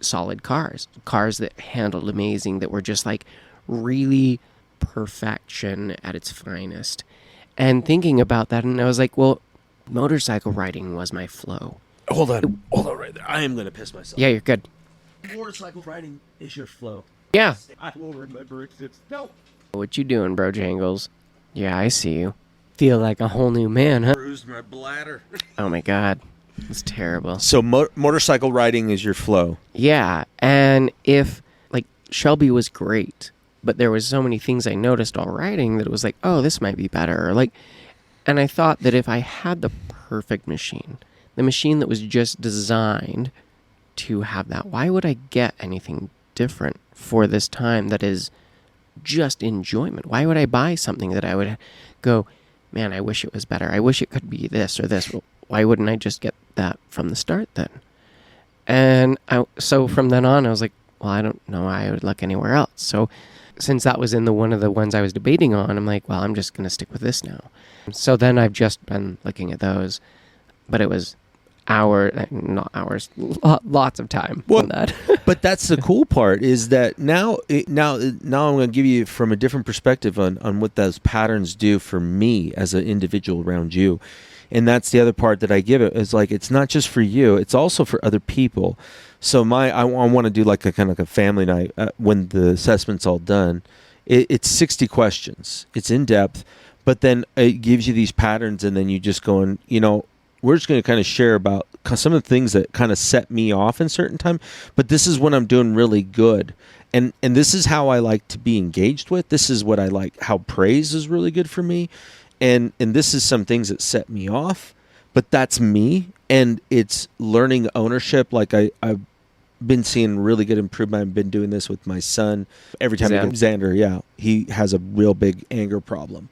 Speaker 1: solid cars that handled amazing, that were just like really perfection at its finest. And thinking about that, and I was like, well, motorcycle riding was my flow.
Speaker 3: Hold on right there. I am going to piss myself.
Speaker 1: Yeah, you're good.
Speaker 3: Motorcycle riding is your flow.
Speaker 1: Yeah.
Speaker 3: I will remember it. No.
Speaker 1: What you doing, bro Jangles? Yeah, I see you. Feel like a whole new man, huh?
Speaker 3: Bruised my bladder.
Speaker 1: Oh my God. It's terrible.
Speaker 3: So motorcycle riding is your flow.
Speaker 1: Yeah, and if, like, Shelby was great, but there was so many things I noticed while riding that it was like, oh, this might be better. Or like, and I thought that if I had the perfect machine, the machine that was just designed to have that, why would I get anything different for this time that is just enjoyment? Why would I buy something that I would go, man, I wish it was better. I wish it could be this or this. Well, why wouldn't I just get that from the start then? And so from then on, I was like, well, I don't know why I would look anywhere else. So since that was in one of the ones I was debating on, I'm like, well, I'm just going to stick with this now. So then I've just been looking at those, but it was not hours, lots of time on that.
Speaker 3: But that's the cool part is that now I'm going to give you from a different perspective on what those patterns do for me as an individual around you. And that's the other part that I give it is like, it's not just for you, it's also for other people. So I want to do like a kind of like a family night when the assessment's all done. It's 60 questions. It's in depth, but then it gives you these patterns, and then you just go and, we're just going to kind of share about some of the things that kind of set me off in certain time. But this is when I'm doing really good. And this is how I like to be engaged with. This is what I like, how praise is really good for me. And this is some things that set me off, but that's me. And it's learning ownership. Like I've been seeing really good improvement. I've been doing this with my son. Every time Xander, yeah, he has a real big anger problem.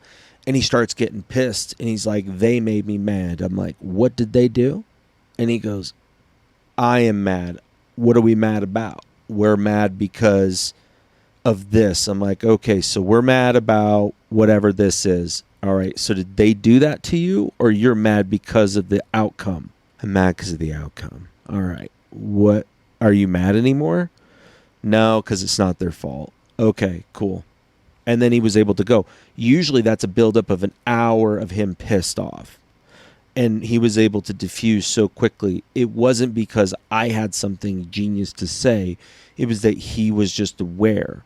Speaker 3: And he starts getting pissed. And he's like, they made me mad. I'm like, what did they do? And he goes, I am mad. What are we mad about? We're mad because of this. I'm like, okay, so we're mad about whatever this is. All right, so did they do that to you, or you're mad because of the outcome? I'm mad because of the outcome. All right, what, are you mad anymore? No, because it's not their fault. Okay, cool. And then he was able to go. Usually that's a buildup of an hour of him pissed off. and he was able to diffuse so quickly. It wasn't because I had something genius to say. It was that he was just aware.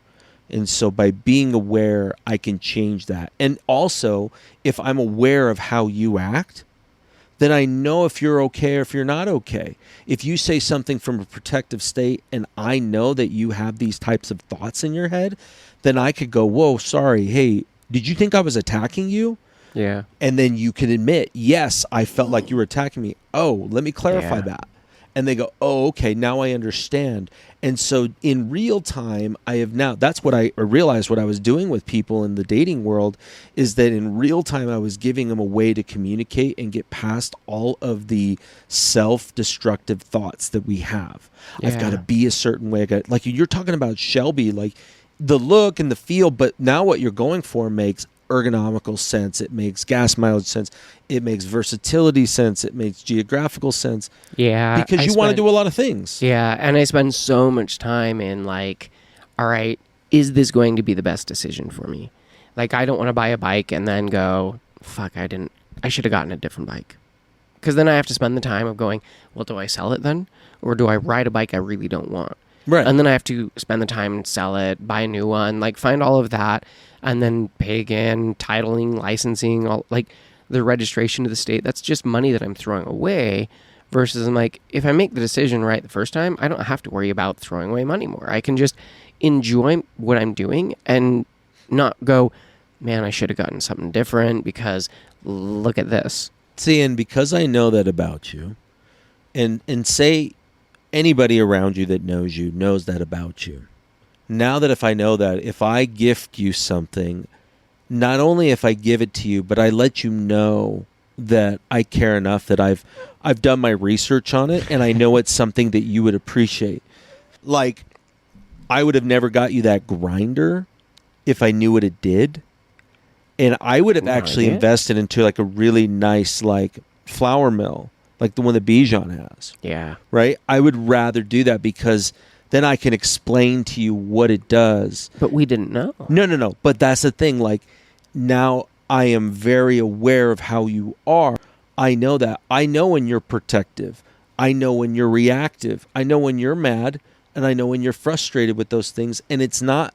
Speaker 3: And so by being aware, I can change that. And also, if I'm aware of how you act, then I know if you're okay or if you're not okay. If you say something from a protective state and I know that you have these types of thoughts in your head, then I could go, whoa, sorry. Hey, did you think I was attacking you?
Speaker 1: Yeah.
Speaker 3: And then you can admit, yes, I felt like you were attacking me. Oh, let me clarify that. And they go, oh, okay, now I understand. And so in real time, that's what I realized what I was doing with people in the dating world is that in real time, I was giving them a way to communicate and get past all of the self-destructive thoughts that we have.
Speaker 1: Yeah.
Speaker 3: I've got to be a certain way. Like you're talking about Shelby, like the look and the feel, but now what you're going for makes ergonomical sense. It makes gas mileage sense. It makes versatility sense. It makes geographical sense.
Speaker 1: Yeah.
Speaker 3: Because you want to do a lot of things.
Speaker 1: Yeah. And I spend so much time in like, all right, is this going to be the best decision for me? Like, I don't want to buy a bike and then go, fuck, I should have gotten a different bike. Because then I have to spend the time of going, well, do I sell it then? Or do I ride a bike I really don't want?
Speaker 3: Right.
Speaker 1: And then I have to spend the time and sell it, buy a new one, like find all of that, and then pay again, titling, licensing, all like the registration to the state. That's just money that I'm throwing away. Versus I'm like, if I make the decision right the first time, I don't have to worry about throwing away money more. I can just enjoy what I'm doing and not go, man, I should have gotten something different because look at this.
Speaker 3: See, and because I know that about you, and say anybody around you that knows you knows that about you. Now that if I know that, if I gift you something, not only if I give it to you, but I let you know that I care enough that I've done my research on it and I know it's something that you would appreciate. Like, I would have never got you that grinder if I knew what it did. And I would have actually invested into like a really nice like flour mill, like the one that Bijan has.
Speaker 1: Yeah.
Speaker 3: Right? I would rather do that because then I can explain to you what it does.
Speaker 1: But we didn't know.
Speaker 3: No. But that's the thing. Like, now I am very aware of how you are. I know that. I know when you're protective. I know when you're reactive. I know when you're mad. And I know when you're frustrated with those things. And it's not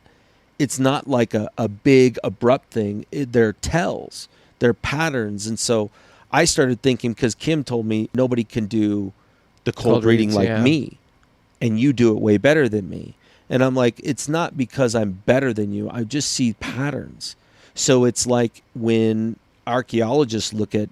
Speaker 3: like a big, abrupt thing. They're tells. They're patterns. And so I started thinking, because Kim told me nobody can do the cold reading
Speaker 1: reads,
Speaker 3: like me. And you do it way better than me. And I'm like, it's not because I'm better than you. I just see patterns. So it's like when archaeologists look at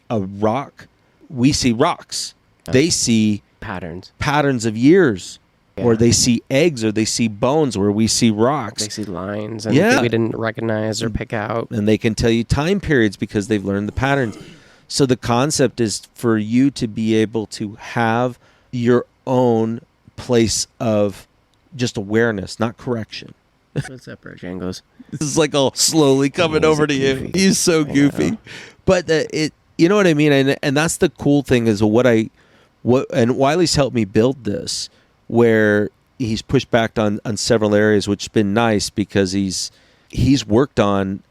Speaker 3: a rock, we see rocks. They see patterns of years. Yeah. Or they see eggs, or they see bones, where we see rocks.
Speaker 1: They see lines and we didn't recognize or pick out.
Speaker 3: And they can tell you time periods because they've learned the patterns. So the concept is for you to be able to have your own place of just awareness, not correction.
Speaker 1: What's up, Jangos?
Speaker 3: This is like all slowly coming over to you. He's so goofy. But you know what I mean? And that's the cool thing is and Wiley's helped me build this, where he's pushed back on several areas, which has been nice because he's worked on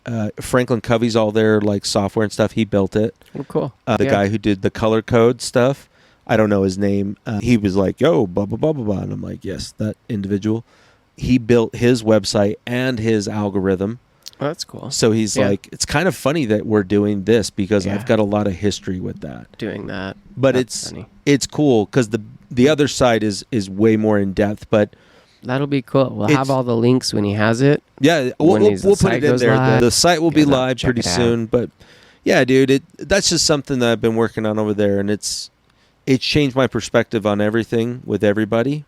Speaker 3: Franklin Covey's all their like software and stuff. He built it.
Speaker 1: Oh, cool.
Speaker 3: The guy who did the color code stuff, I don't know his name. He was like, yo, blah, blah, blah, blah, blah. And I'm like, yes, that individual. He built his website and his algorithm.
Speaker 1: Oh, that's cool.
Speaker 3: So he's like, it's kind of funny that we're doing this because I've got a lot of history with that.
Speaker 1: Doing that.
Speaker 3: But it's cool because the other side is way more in depth, but
Speaker 1: that'll be cool. We'll have all the links when he has it.
Speaker 3: Yeah, we'll put it in there. The site will be live pretty soon, but yeah, dude, that's just something that I've been working on over there, and it's changed my perspective on everything with everybody.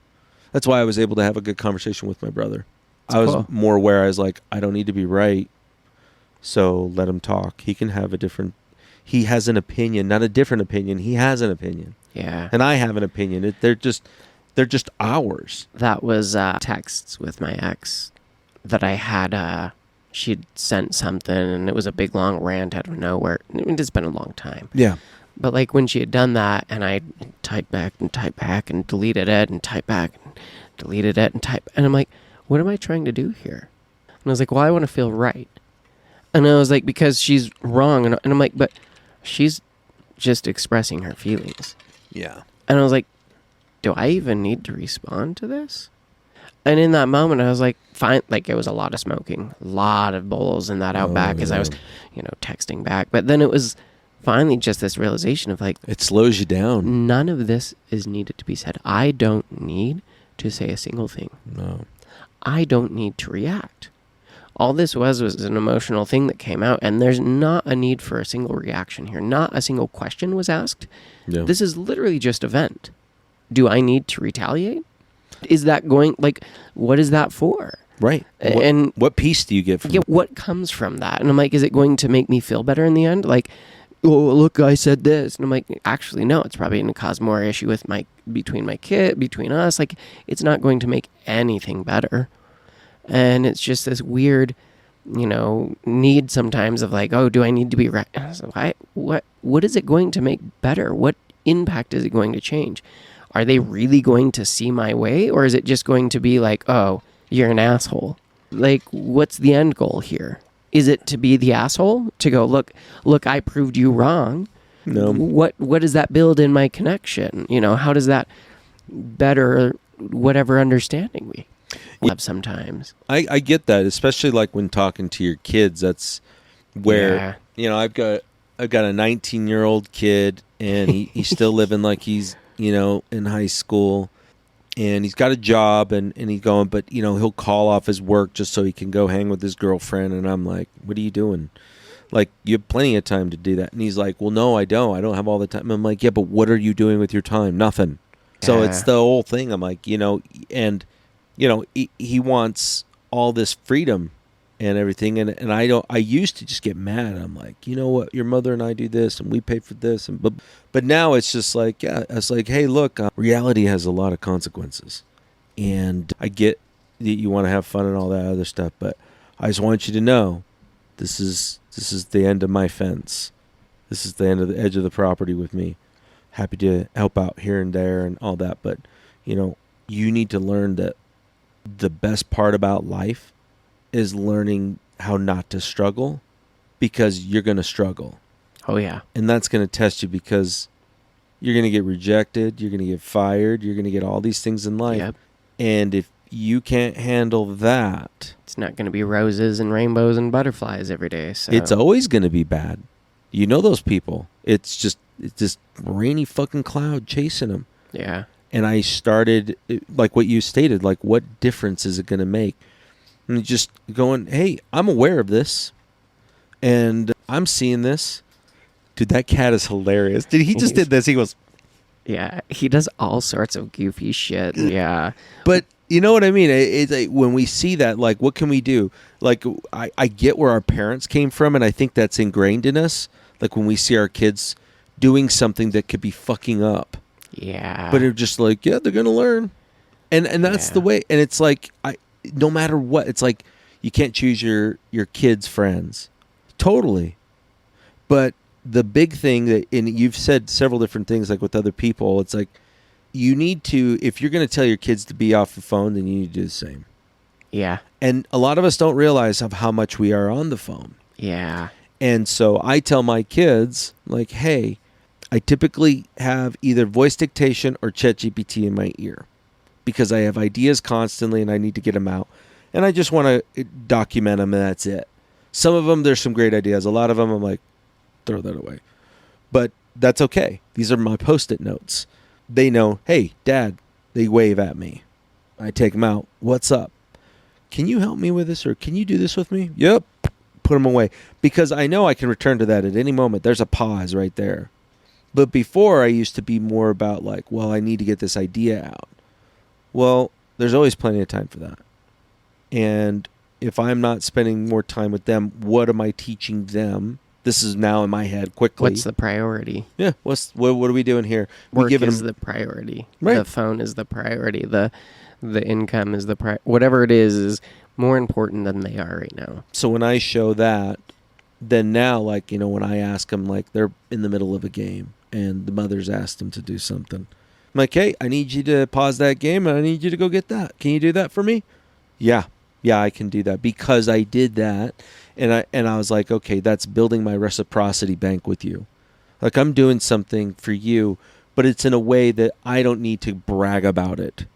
Speaker 3: That's why I was able to have a good conversation with my brother. I was more aware. I was like, I don't need to be right, so let him talk. He can have he has an opinion, not a different opinion. He has an opinion.
Speaker 1: Yeah.
Speaker 3: And I have an opinion. They're just ours.
Speaker 1: That was texts with my ex that I had. She'd sent something, and it was a big, long rant out of nowhere. It's been a long time.
Speaker 3: Yeah.
Speaker 1: But like when she had done that, and I typed back and deleted it and typed back and deleted it and typed. And I'm like, what am I trying to do here? And I was like, well, I want to feel right. And I was like, because she's wrong. And I'm like, but she's just expressing her feelings.
Speaker 3: Yeah.
Speaker 1: And I was like, do I even need to respond to this? And in that moment, I was like, fine. Like, it was a lot of smoking, a lot of bowls in that Outback as I was, texting back. But then it was finally just this realization of like,
Speaker 3: it slows you down.
Speaker 1: None of this is needed to be said. I don't need to say a single thing.
Speaker 3: No.
Speaker 1: I don't need to react. All this was an emotional thing that came out, and there's not a need for a single reaction here. Not a single question was asked.
Speaker 3: Yeah.
Speaker 1: This is literally just a vent. Do I need to retaliate? Is that going, like, what is that for?
Speaker 3: Right.
Speaker 1: And
Speaker 3: what peace do you get from it?
Speaker 1: What comes from that? And I'm like, is it going to make me feel better in the end? Like, oh, look, I said this. And I'm like, actually, no, it's probably going to cause more issue with between my kid, between us. Like, it's not going to make anything better. And it's just this weird, need sometimes of like, oh, do I need to be right? What is it going to make better? What impact is it going to change? Are they really going to see my way? Or is it just going to be like, oh, you're an asshole? Like, what's the end goal here? Is it to be the asshole? To go, look, I proved you wrong.
Speaker 3: No.
Speaker 1: What does that build in my connection? How does that better whatever understanding we have sometimes?
Speaker 3: I get that, especially like when talking to your kids. That's where, I've got a 19-year-old kid, and he's still living like he's, in high school, and he's got a job, and he's going, but, he'll call off his work just so he can go hang with his girlfriend. And I'm like, what are you doing? Like, you have plenty of time to do that. And he's like, well, no, I don't have all the time. I'm like, yeah, but what are you doing with your time? Nothing. So it's the whole thing. I'm like, and, he wants all this freedom and everything. And I used to just get mad. I'm like, you know what? Your mother and I do this, and we pay for this. But now it's just like, it's like, hey, look, reality has a lot of consequences. And I get that you want to have fun and all that other stuff, but I just want you to know this is the end of my fence. This is the end of the edge of the property with me. Happy to help out here and there and all that. But, you need to learn that the best part about life is learning how not to struggle, because you're going to struggle.
Speaker 1: Oh, yeah.
Speaker 3: And that's going to test you, because you're going to get rejected. You're going to get fired. You're going to get all these things in life. Yep. And if you can't handle that,
Speaker 1: it's not going to be roses and rainbows and butterflies every day. So
Speaker 3: it's always going to be bad. You know those people. It's just rainy fucking cloud chasing them.
Speaker 1: Yeah.
Speaker 3: And I started, like what you stated, like, what difference is it going to make? And just going, hey, I'm aware of this, and I'm seeing this. Dude, that cat is hilarious. Dude, he just did this. He goes,
Speaker 1: yeah, he does all sorts of goofy shit. Yeah.
Speaker 3: But you know what I mean? It's like, when we see that, like, what can we do? Like, I get where our parents came from, and I think that's ingrained in us. Like, when we see our kids doing something that could be fucking up.
Speaker 1: Yeah.
Speaker 3: But it's just like, yeah, they're going to learn. And that's the way. And it's like, no matter what, it's like, you can't choose your kids' friends. Totally. But the big thing that, and you've said several different things, like with other people, it's like, you need to, if you're going to tell your kids to be off the phone, then you need to do the same.
Speaker 1: Yeah.
Speaker 3: And a lot of us don't realize of how much we are on the phone.
Speaker 1: Yeah.
Speaker 3: And so I tell my kids, like, hey, I typically have either voice dictation or ChatGPT in my ear, because I have ideas constantly and I need to get them out. And I just want to document them, and that's it. Some of them, there's some great ideas. A lot of them, I'm like, throw that away. But that's okay. These are my Post-it notes. They know, hey, Dad, they wave at me. I take them out. What's up? Can you help me with this, or can you do this with me? Yep. Put them away. Because I know I can return to that at any moment. There's a pause right there. But before, I used to be more about like, well, I need to get this idea out. Well, there's always plenty of time for that. And if I'm not spending more time with them, what am I teaching them? This is now in my head quickly.
Speaker 1: What's the priority?
Speaker 3: Yeah. What are we doing here?
Speaker 1: Work is the priority. Right. The phone is the priority. The income is the whatever it is more important than they are right now.
Speaker 3: So when I show that, then now, like, when I ask them, like, they're in the middle of a game and the mother's asked them to do something. I'm like, hey, I need you to pause that game and I need you to go get that. Can you do that for me? Yeah, I can do that, because I did that. And I was like, okay, that's building my reciprocity bank with you. Like I'm doing something for you, but it's in a way that I don't need to brag about it.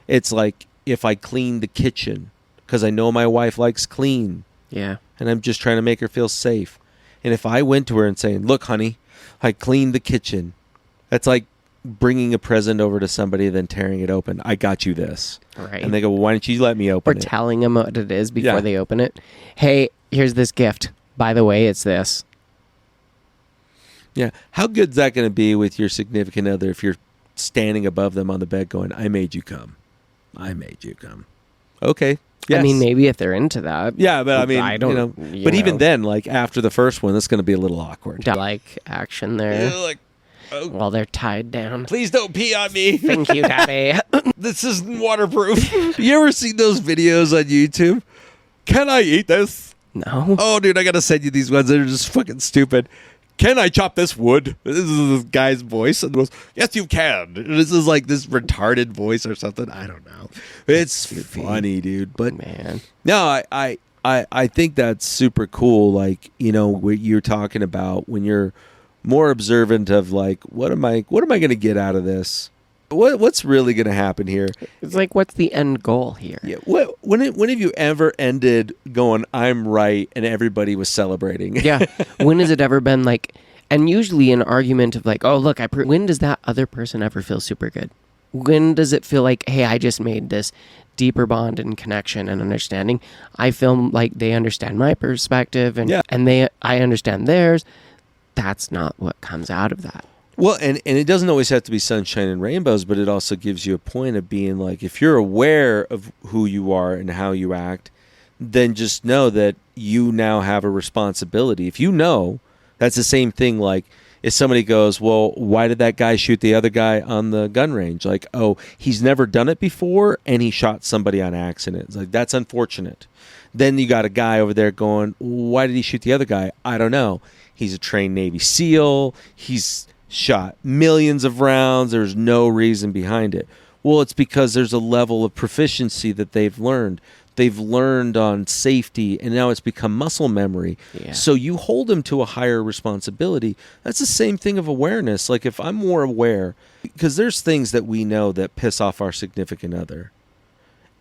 Speaker 3: It's like if I clean the kitchen because I know my wife likes clean.
Speaker 1: Yeah.
Speaker 3: And I'm just trying to make her feel safe. And if I went to her and saying, look, honey, I cleaned the kitchen. That's like bringing a present over to somebody, then tearing it open. I got you this.
Speaker 1: Right.
Speaker 3: And they go, well, why don't you let me open
Speaker 1: Or
Speaker 3: it?
Speaker 1: telling them what it is before
Speaker 3: Yeah.
Speaker 1: they open it. Hey, here's this gift. By the way, it's this.
Speaker 3: Yeah. How good's that going to be with your significant other if you're standing above them on the bed going, I made you come. I made you come. Okay. Yes.
Speaker 1: I mean, maybe if they're into that.
Speaker 3: Yeah, but I mean,
Speaker 1: I don't,
Speaker 3: but even then, like after the first one, that's going to be a little awkward.
Speaker 1: like action there
Speaker 3: Like, oh,
Speaker 1: while they're tied down.
Speaker 3: please don't pee on me.
Speaker 1: Thank you, Daddy.
Speaker 3: This isn't waterproof. You ever seen those videos on YouTube? Can I eat this?
Speaker 1: No.
Speaker 3: Oh, dude, I got to send you these ones that are just fucking stupid. Can I chop this wood? This is this guy's voice. And he goes, yes, you can. This is like this retarded voice or something. I don't know. It's funny, dude. But
Speaker 1: Man.
Speaker 3: no, I think that's super cool. Like, you know, what you're talking about when you're more observant of like, what am I going to get out of this? What's really going to happen here?
Speaker 1: It's like, what's the end goal here?
Speaker 3: Yeah. When have you ever ended going, I'm right, and everybody was celebrating?
Speaker 1: Yeah. When has it ever been like, and usually an argument of like, oh, look, when does that other person ever feel super good? When does it feel like, hey, I just made this deeper bond and connection and understanding? I feel like they understand my perspective and,
Speaker 3: Yeah.
Speaker 1: and I understand theirs. That's not what comes out of that.
Speaker 3: Well, and it doesn't always have to be sunshine and rainbows, but it also gives you a point of being like, if you're aware of who you are and how you act, then just know that you now have a responsibility. If you know, that's the same thing like if somebody goes, well, why did that guy shoot the other guy on the gun range? Like, oh, he's never done it before and he shot somebody on accident. It's like, that's unfortunate. Then you got a guy over there going, why did he shoot the other guy? I don't know. He's a trained Navy SEAL. He's shot millions of rounds. There's no reason behind it. Well, it's because there's a level of proficiency that they've learned. They've learned on safety, and now it's become muscle memory.
Speaker 1: Yeah.
Speaker 3: So you hold them to a higher responsibility. That's the same thing of awareness. Like if I'm more aware, because there's things that we know that piss off our significant other.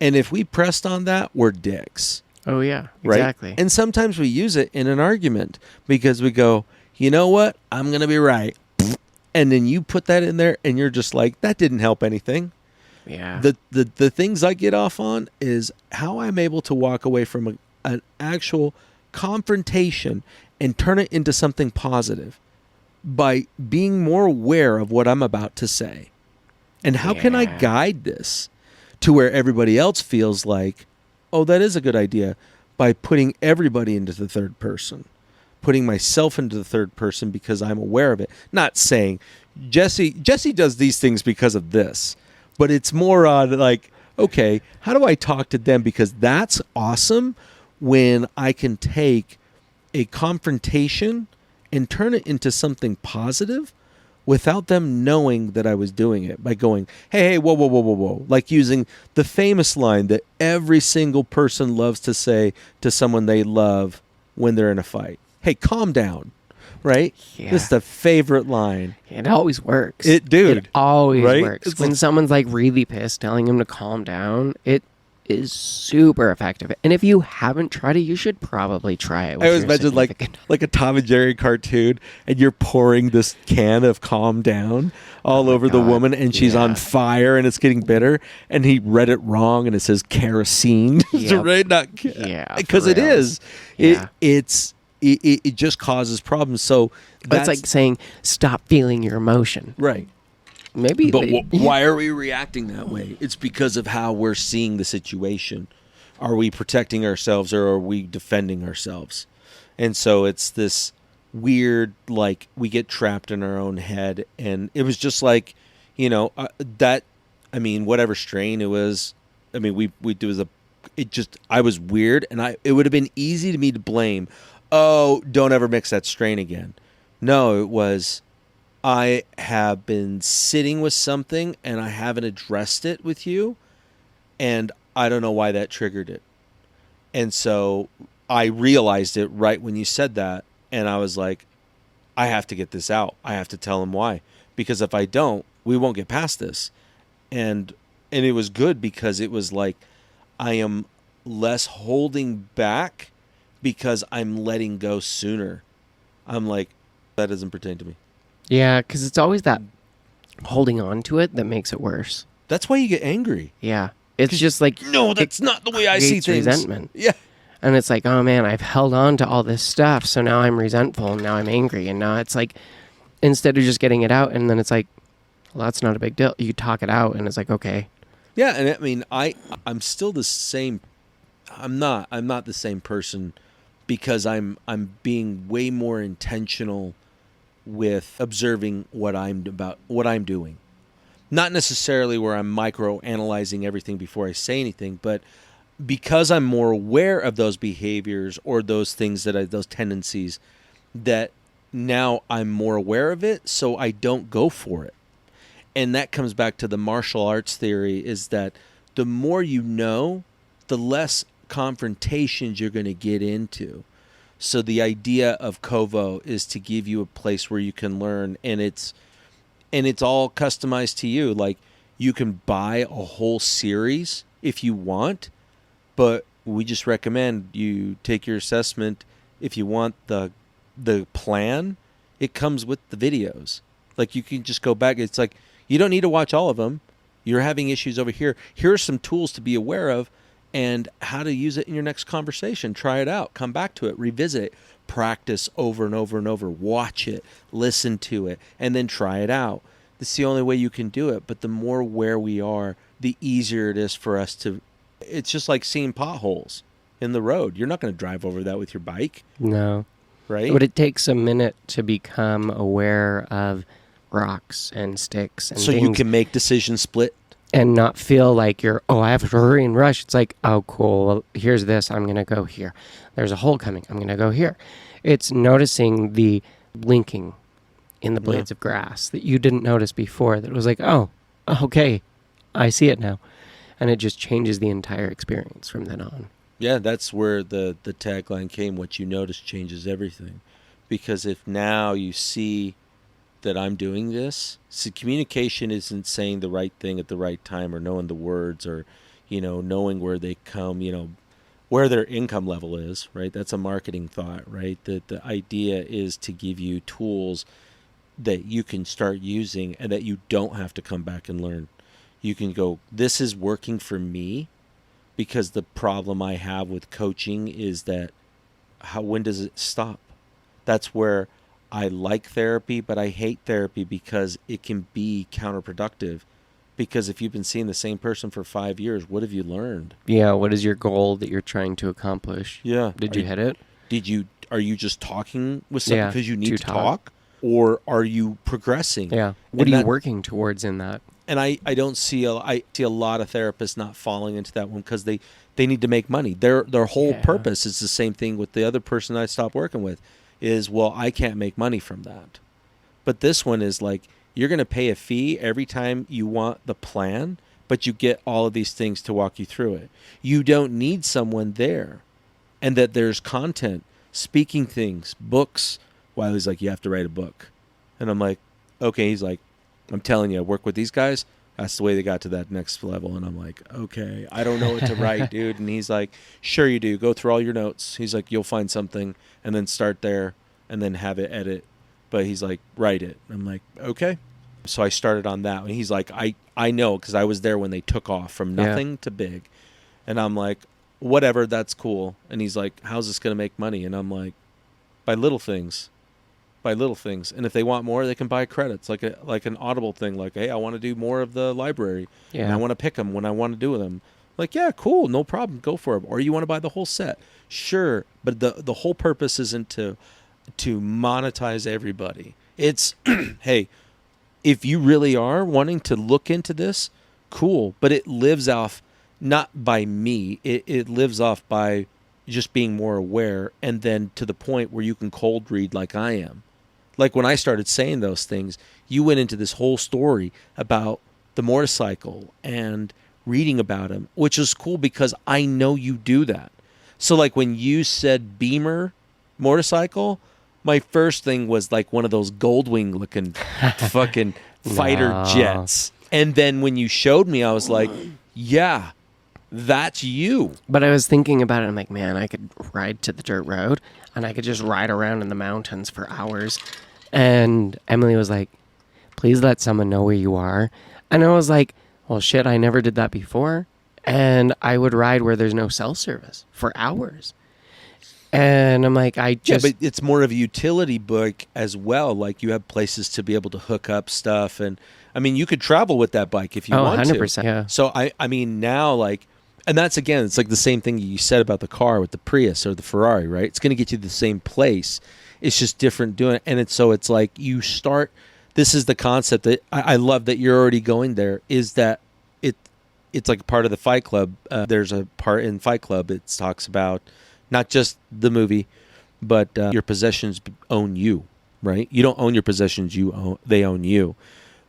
Speaker 3: And if we pressed on that, we're dicks.
Speaker 1: Oh, yeah.
Speaker 3: Right?
Speaker 1: Exactly.
Speaker 3: And sometimes we use it in an argument because we go, you know what? I'm going to be right. And then you put that in there and you're just like, that didn't help anything.
Speaker 1: Yeah.
Speaker 3: The things I get off on is how I'm able to walk away from an actual confrontation and turn it into something positive by being more aware of what I'm about to say. And how can I
Speaker 1: Yeah.
Speaker 3: guide this to where everybody else feels like, oh, that is a good idea, by putting everybody into the third person, putting myself into the third person because I'm aware of it. Not saying Jesse does these things because of this, but it's more on like, okay, how do I talk to them? Because that's awesome when I can take a confrontation and turn it into something positive without them knowing that I was doing it, by going, hey, whoa, whoa, whoa, whoa, whoa. Like using the famous line that every single person loves to say to someone they love when they're in a fight. Hey, calm down, right?
Speaker 1: Yeah.
Speaker 3: This is the favorite line.
Speaker 1: It always works.
Speaker 3: Dude,
Speaker 1: It always
Speaker 3: right?
Speaker 1: works.
Speaker 3: It's
Speaker 1: When
Speaker 3: like-
Speaker 1: someone's like really pissed, telling him to calm down, it is super effective. And if you haven't tried it, you should probably try it. With
Speaker 3: I always
Speaker 1: your
Speaker 3: imagine
Speaker 1: significant-
Speaker 3: like a Tom and Jerry cartoon, and you're pouring this can of Calm Down all over the
Speaker 1: God.
Speaker 3: woman, and she's on
Speaker 1: Yeah.
Speaker 3: fire, and it's getting bitter, and he read it wrong, and it says kerosene,
Speaker 1: Yep.
Speaker 3: right? Not
Speaker 1: Yeah,
Speaker 3: because
Speaker 1: for
Speaker 3: it
Speaker 1: reals.
Speaker 3: is.
Speaker 1: Yeah.
Speaker 3: It just causes problems. So
Speaker 1: It's like saying, stop feeling your emotion.
Speaker 3: right.
Speaker 1: Maybe.
Speaker 3: But why are we reacting that way? It's because of how we're seeing the situation. Are we protecting ourselves or are we defending ourselves? And so it's this weird, like, we get trapped in our own head. And it was just like, you know, whatever strain it was, I was weird, and it would have been easy to me to blame, oh, don't ever mix that strain again. No, it was, I have been sitting with something and I haven't addressed it with you, and I don't know why that triggered it. And so I realized it right when you said that, and I was like, I have to get this out. I have to tell him why. Because if I don't, we won't get past this. And it was good because it was like I am less holding back because I'm letting go sooner. I'm like, that doesn't pertain to me.
Speaker 1: Yeah, because it's always that holding on to it that makes it worse.
Speaker 3: That's why you get angry.
Speaker 1: Yeah. It's just like,
Speaker 3: No, that's not the way I see
Speaker 1: creates
Speaker 3: things.
Speaker 1: resentment.
Speaker 3: Yeah.
Speaker 1: And it's like, oh man, I've held on to all this stuff, so now I'm resentful, and now I'm angry, and now it's like, instead of just getting it out, and then it's like, well, that's not a big deal. You talk it out, and it's like, okay.
Speaker 3: Yeah, and I mean, I'm still the same. I'm not the same person because I'm being way more intentional with observing what I'm doing. Not necessarily where I'm micro analyzing everything before I say anything, but because I'm more aware of those behaviors or those things those tendencies, that now I'm more aware of it, so I don't go for it. And that comes back to the martial arts theory, is that the more you know, the less confrontations you're going to get into. So the idea of Kovo is to give you a place where you can learn, and it's all customized to you. Like, you can buy a whole series if you want, but we just recommend you take your assessment. If you want the plan, it comes with the videos. Like, you can just go back. It's like, you don't need to watch all of them. You're having issues over here. Here are some tools to be aware of and how to use it in your next conversation. Try it out. Come back to it. Revisit it. Practice over and over and over. Watch it. Listen to it. And then try it out. That's the only way you can do it. But the more aware we are, the easier it is for us to... It's just like seeing potholes in the road. You're not going to drive over that with your bike.
Speaker 1: No.
Speaker 3: Right?
Speaker 1: But it takes a minute to become aware of rocks and sticks and
Speaker 3: so
Speaker 1: things,
Speaker 3: you can make decisions split.
Speaker 1: and not feel like you're, oh, I have to hurry and rush. It's like, oh, cool. Well, here's this. I'm going to go here. There's a hole coming. I'm going to go here. It's noticing the blinking in the blades of grass that you didn't notice before. That was like, oh, okay, I see it now. And it just changes the entire experience from then on.
Speaker 3: Yeah, that's where the tagline came. What you notice changes everything. Because if now you see that I'm doing this, see, communication isn't saying the right thing at the right time or knowing the words or, knowing where they come, where their income level is, right? That's a marketing thought, right? That the idea is to give you tools that you can start using and that you don't have to come back and learn. You can go, this is working for me, because the problem I have with coaching is that when does it stop? That's where I like therapy, but I hate therapy because it can be counterproductive. Because if you've been seeing the same person for 5 years, what have you learned?
Speaker 1: Yeah, what is your goal that you're trying to accomplish?
Speaker 3: Yeah.
Speaker 1: Did you hit it?
Speaker 3: Are you just talking with someone because you need to
Speaker 1: talk?
Speaker 3: Or are you progressing?
Speaker 1: Yeah. What are you working towards in that?
Speaker 3: And I don't see I see a lot of therapists not falling into that one because they need to make money. Their whole purpose is the same thing with the other person I stopped working with, is, well, I can't make money from that. But this one is like, you're going to pay a fee every time you want the plan, but you get all of these things to walk you through it. You don't need someone there. And that there's content, speaking things, books. Wiley's like, you have to write a book. And I'm like, okay. He's like, I'm telling you, I work with these guys. That's the way they got to that next level. And I'm like, okay, I don't know what to write, dude. And he's like, sure you do. Go through all your notes. He's like, you'll find something and then start there and then have it edit. But he's like, write it. I'm like, okay. So I started on that. And he's like, I know, because I was there when they took off from nothing to big. And I'm like, whatever, that's cool. And he's like, how's this going to make money? And I'm like, by little things. And if they want more, they can buy credits, like an Audible thing. Like, hey, I want to do more of the library, and I want to pick them when I want to do them. Like, yeah, cool, no problem, go for it. Or you want to buy the whole set, sure. But the whole purpose isn't to monetize everybody. It's hey, if you really are wanting to look into this, cool. But it lives off not by me. It lives off by just being more aware, and then to the point where you can cold read like I am. Like when I started saying those things, you went into this whole story about the motorcycle and reading about him, which is cool because I know you do that. So like when you said Beamer motorcycle, my first thing was like one of those Goldwing looking fucking fighter
Speaker 1: No.
Speaker 3: jets. And then when you showed me, I was like, yeah, that's you.
Speaker 1: But I was thinking about it. I'm like, man, I could ride to the dirt road and I could just ride around in the mountains for hours. And Emily was like, please let someone know where you are. And I was like, well, shit, I never did that before. And I would ride where there's no cell service for hours. And I'm like, I just...
Speaker 3: Yeah, but it's more of a utility bike as well. Like you have places to be able to hook up stuff. And I mean, you could travel with that bike if you want
Speaker 1: 100%,
Speaker 3: to.
Speaker 1: yeah.
Speaker 3: So I mean, now like, and that's again, it's like the same thing you said about the car with the Prius or the Ferrari, right? It's going to get you to the same place. It's just different doing it. And it's like you start, this is the concept that I love that you're already going there, is that it's like part of the Fight Club. There's a part in Fight Club. It talks about not just the movie, but your possessions own you, right? You don't own your possessions, they own you.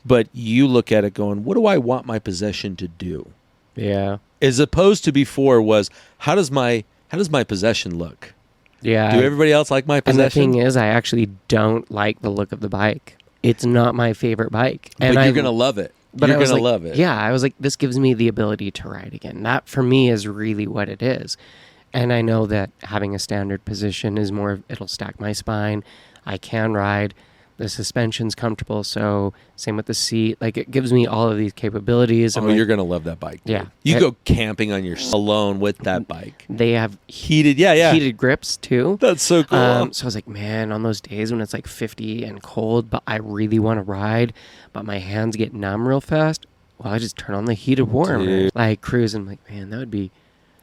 Speaker 3: But you look at it going, what do I want my possession to do?
Speaker 1: Yeah.
Speaker 3: As opposed to before was, how does my possession look?
Speaker 1: Yeah.
Speaker 3: Do everybody else like my
Speaker 1: And
Speaker 3: possession?
Speaker 1: the thing is, I actually don't like the look of the bike. It's not my favorite bike.
Speaker 3: But you're going to love it.
Speaker 1: But
Speaker 3: You're
Speaker 1: I was
Speaker 3: going to
Speaker 1: like,
Speaker 3: love it.
Speaker 1: Yeah, I was like, this gives me the ability to ride again. That, for me, is really what it is. And I know that having a standard position is more, it'll stack my spine. I can ride. The suspension's comfortable, so same with the seat. Like, it gives me all of these capabilities.
Speaker 3: Oh,
Speaker 1: I'm like,
Speaker 3: you're going to love that bike. Dude.
Speaker 1: Yeah.
Speaker 3: You go camping on your alone with that bike.
Speaker 1: They have
Speaker 3: Heated, yeah.
Speaker 1: heated grips, too.
Speaker 3: That's so cool.
Speaker 1: So I was like, man, on those days when it's like 50 and cold, but I really want to ride, but my hands get numb real fast, well, I just turn on the heated warmer.
Speaker 3: Dude.
Speaker 1: Like, cruise, and I'm like, man, that would be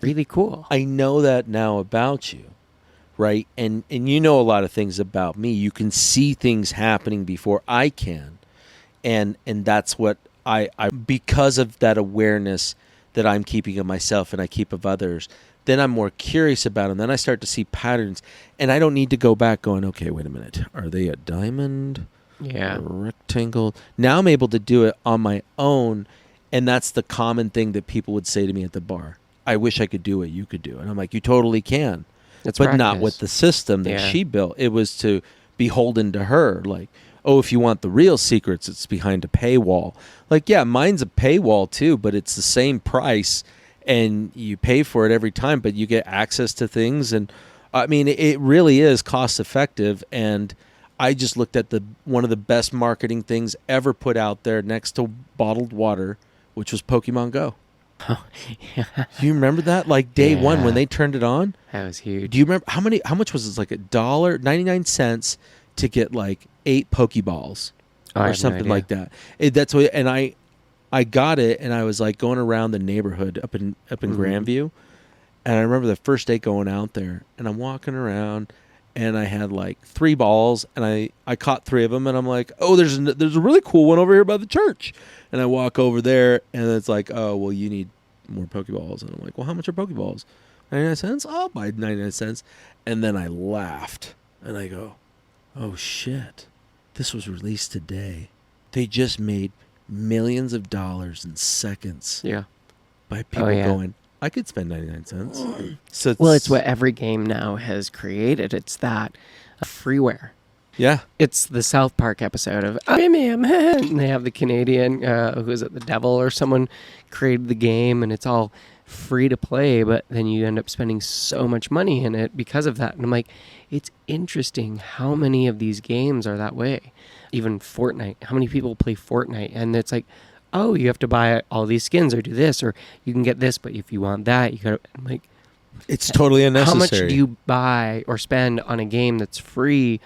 Speaker 1: really cool.
Speaker 3: I know that now about you, right? And you know a lot of things about me. You can see things happening before I can. And that's what I because of that awareness that I'm keeping of myself and I keep of others, then I'm more curious about them. Then I start to see patterns. And I don't need to go back going, okay, wait a minute. Are they a diamond?
Speaker 1: Yeah.
Speaker 3: A rectangle? Now I'm able to do it on my own. And that's the common thing that people would say to me at the bar. I wish I could do what you could do. And I'm like, you totally can.
Speaker 1: It's
Speaker 3: but not
Speaker 1: practice.
Speaker 3: with the system that
Speaker 1: Yeah.
Speaker 3: she built. It was to beholden to her. Like, oh, if you want the real secrets, it's behind a paywall. Like, yeah, mine's a paywall too, but it's the same price and you pay for it every time, but you get access to things. And I mean, it really is cost effective. And I just looked at one of the best marketing things ever put out there next to bottled water, which was Pokemon Go.
Speaker 1: Oh, yeah.
Speaker 3: Do you remember that? Like day one when they turned it on?
Speaker 1: That was huge.
Speaker 3: Do you remember how much was this? Like $1.99 to get like 8 Pokeballs
Speaker 1: Oh, I
Speaker 3: or
Speaker 1: have no
Speaker 3: something
Speaker 1: idea.
Speaker 3: like that. That's what, and I got it, and I was like going around the neighborhood up in Grandview, and I remember the first day going out there, and I'm walking around, and I had like 3 balls, and I caught 3 of them, and I'm like, oh, there's a really cool one over here by the church, and I walk over there, and it's like, oh, well, you need more Pokeballs, and I'm like, well, how much are Pokeballs? 99 cents? I'll buy 99 cents. And then I laughed, and I go, oh, shit. This was released today. They just made millions of dollars in seconds
Speaker 1: Yeah.
Speaker 3: by people
Speaker 1: yeah.
Speaker 3: going, I could spend 99 cents. So
Speaker 1: Well, it's what every game now has created. It's that freeware.
Speaker 3: Yeah.
Speaker 1: It's the South Park episode of I'm him, and they have the Canadian, who is it, the devil or someone created the game, and it's all free to play, but then you end up spending so much money in it because of that. And I'm like, it's interesting how many of these games are that way. Even Fortnite, how many people play Fortnite? And it's like, oh, you have to buy all these skins or do this, or you can get this, but if you want that, you gotta, I'm like,
Speaker 3: It's totally unnecessary.
Speaker 1: how much do you buy or spend on a game that's free,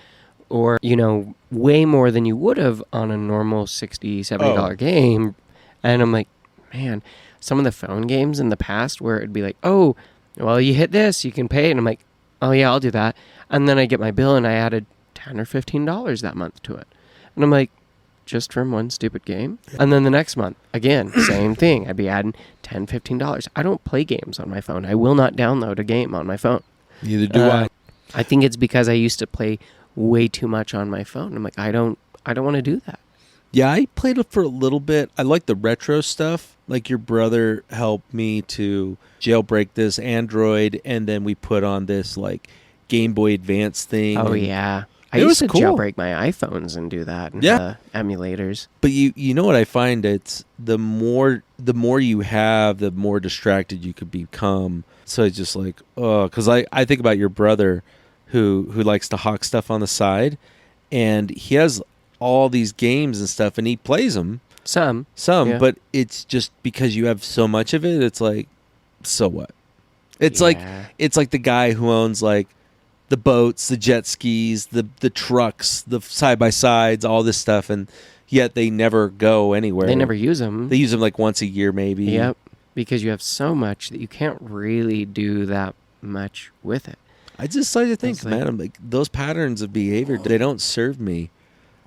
Speaker 1: or, you know, way more than you would have on a normal $60, $70 game? And I'm like, man, some of the phone games in the past where it'd be like, oh, well, you hit this, you can pay it. And I'm like, oh, yeah, I'll do that. And then I get my bill and I added $10 or $15 that month to it. And I'm like, just from one stupid game? And then the next month, again, same thing. I'd be adding $10, $15. I don't play games on my phone. I will not download a game on my phone.
Speaker 3: Neither do I.
Speaker 1: I think it's because I used to play way too much on my phone. I'm like, I don't want to do that.
Speaker 3: Yeah, I played it for a little bit. I like the retro stuff. Like your brother helped me to jailbreak this Android, and then we put on this like Game Boy Advance thing.
Speaker 1: Oh,
Speaker 3: and
Speaker 1: yeah. I
Speaker 3: It
Speaker 1: used to
Speaker 3: was cool.
Speaker 1: jailbreak my iPhones and do that. And,
Speaker 3: Yeah.
Speaker 1: emulators.
Speaker 3: But you know what I find? It's the more you have, the more distracted you could become. So it's just like, oh, because I think about your brother who likes to hawk stuff on the side, and he has all these games and stuff, and he plays them.
Speaker 1: Some. Yeah.
Speaker 3: But it's just because you have so much of it, it's like, so what? It's like the guy who owns like the boats, the jet skis, the trucks, the side by sides, all this stuff, and yet they never go anywhere.
Speaker 1: They never use them.
Speaker 3: They use them like once a year, maybe.
Speaker 1: Yep. Because you have so much that you can't really do that much with it.
Speaker 3: I just like to think,
Speaker 1: It's like-
Speaker 3: man, I'm like those patterns of behavior, they don't serve me.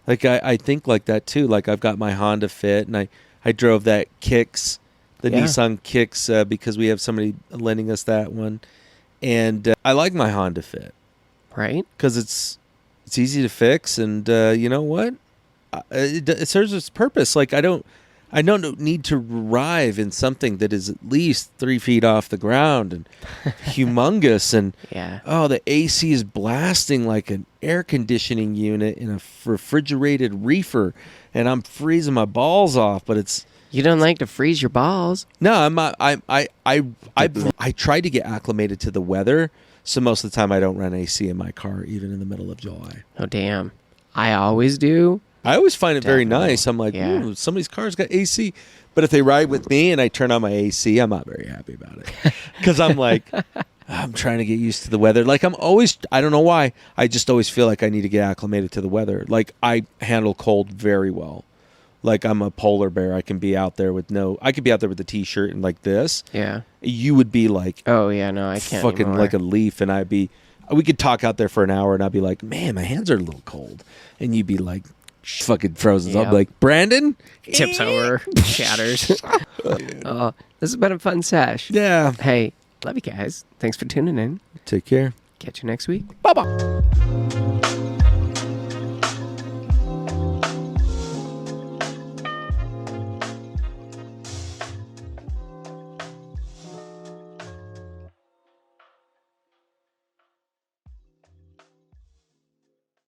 Speaker 3: Like I think like that too. Like I've got my Honda Fit, and I drove that Kicks, the
Speaker 1: Yeah.
Speaker 3: Nissan Kicks, because we have somebody lending us that one, and I like my Honda Fit
Speaker 1: Right?
Speaker 3: because it's easy to fix, and you know what, it serves its purpose. Like I don't need to arrive in something that is at least 3 feet off the ground and humongous, and
Speaker 1: Yeah.
Speaker 3: oh, the AC is blasting like an air conditioning unit in a refrigerated reefer, and I'm freezing my balls off. But it's
Speaker 1: You don't like to freeze your balls.
Speaker 3: no, I'm not. I try to get acclimated to the weather, so most of the time I don't run AC in my car, even in the middle of July.
Speaker 1: Oh, damn. I always do.
Speaker 3: I always find it very
Speaker 1: Definitely.
Speaker 3: nice. I'm like,
Speaker 1: Yeah.
Speaker 3: ooh, somebody's car's got AC. But if they ride with me and I turn on my AC, I'm not very happy about it. Because I'm like, I'm trying to get used to the weather. Like I don't know why, I just always feel like I need to get acclimated to the weather. Like I handle cold very well. Like I'm a polar bear. I could be out there with the t-shirt and like this.
Speaker 1: Yeah.
Speaker 3: You would be like
Speaker 1: Oh, yeah, no, I can't
Speaker 3: fucking
Speaker 1: anymore.
Speaker 3: like a leaf, and we could talk out there for an hour, and I'd be like, man, my hands are a little cold. And you'd be like, fucking frozen. So
Speaker 1: Yep.
Speaker 3: I'm like, Brandon?
Speaker 1: Tips over, shatters. Oh, this has been a fun sesh.
Speaker 3: Yeah.
Speaker 1: Hey, love you guys. Thanks for tuning in.
Speaker 3: Take care.
Speaker 1: Catch you next week.
Speaker 3: Bye-bye.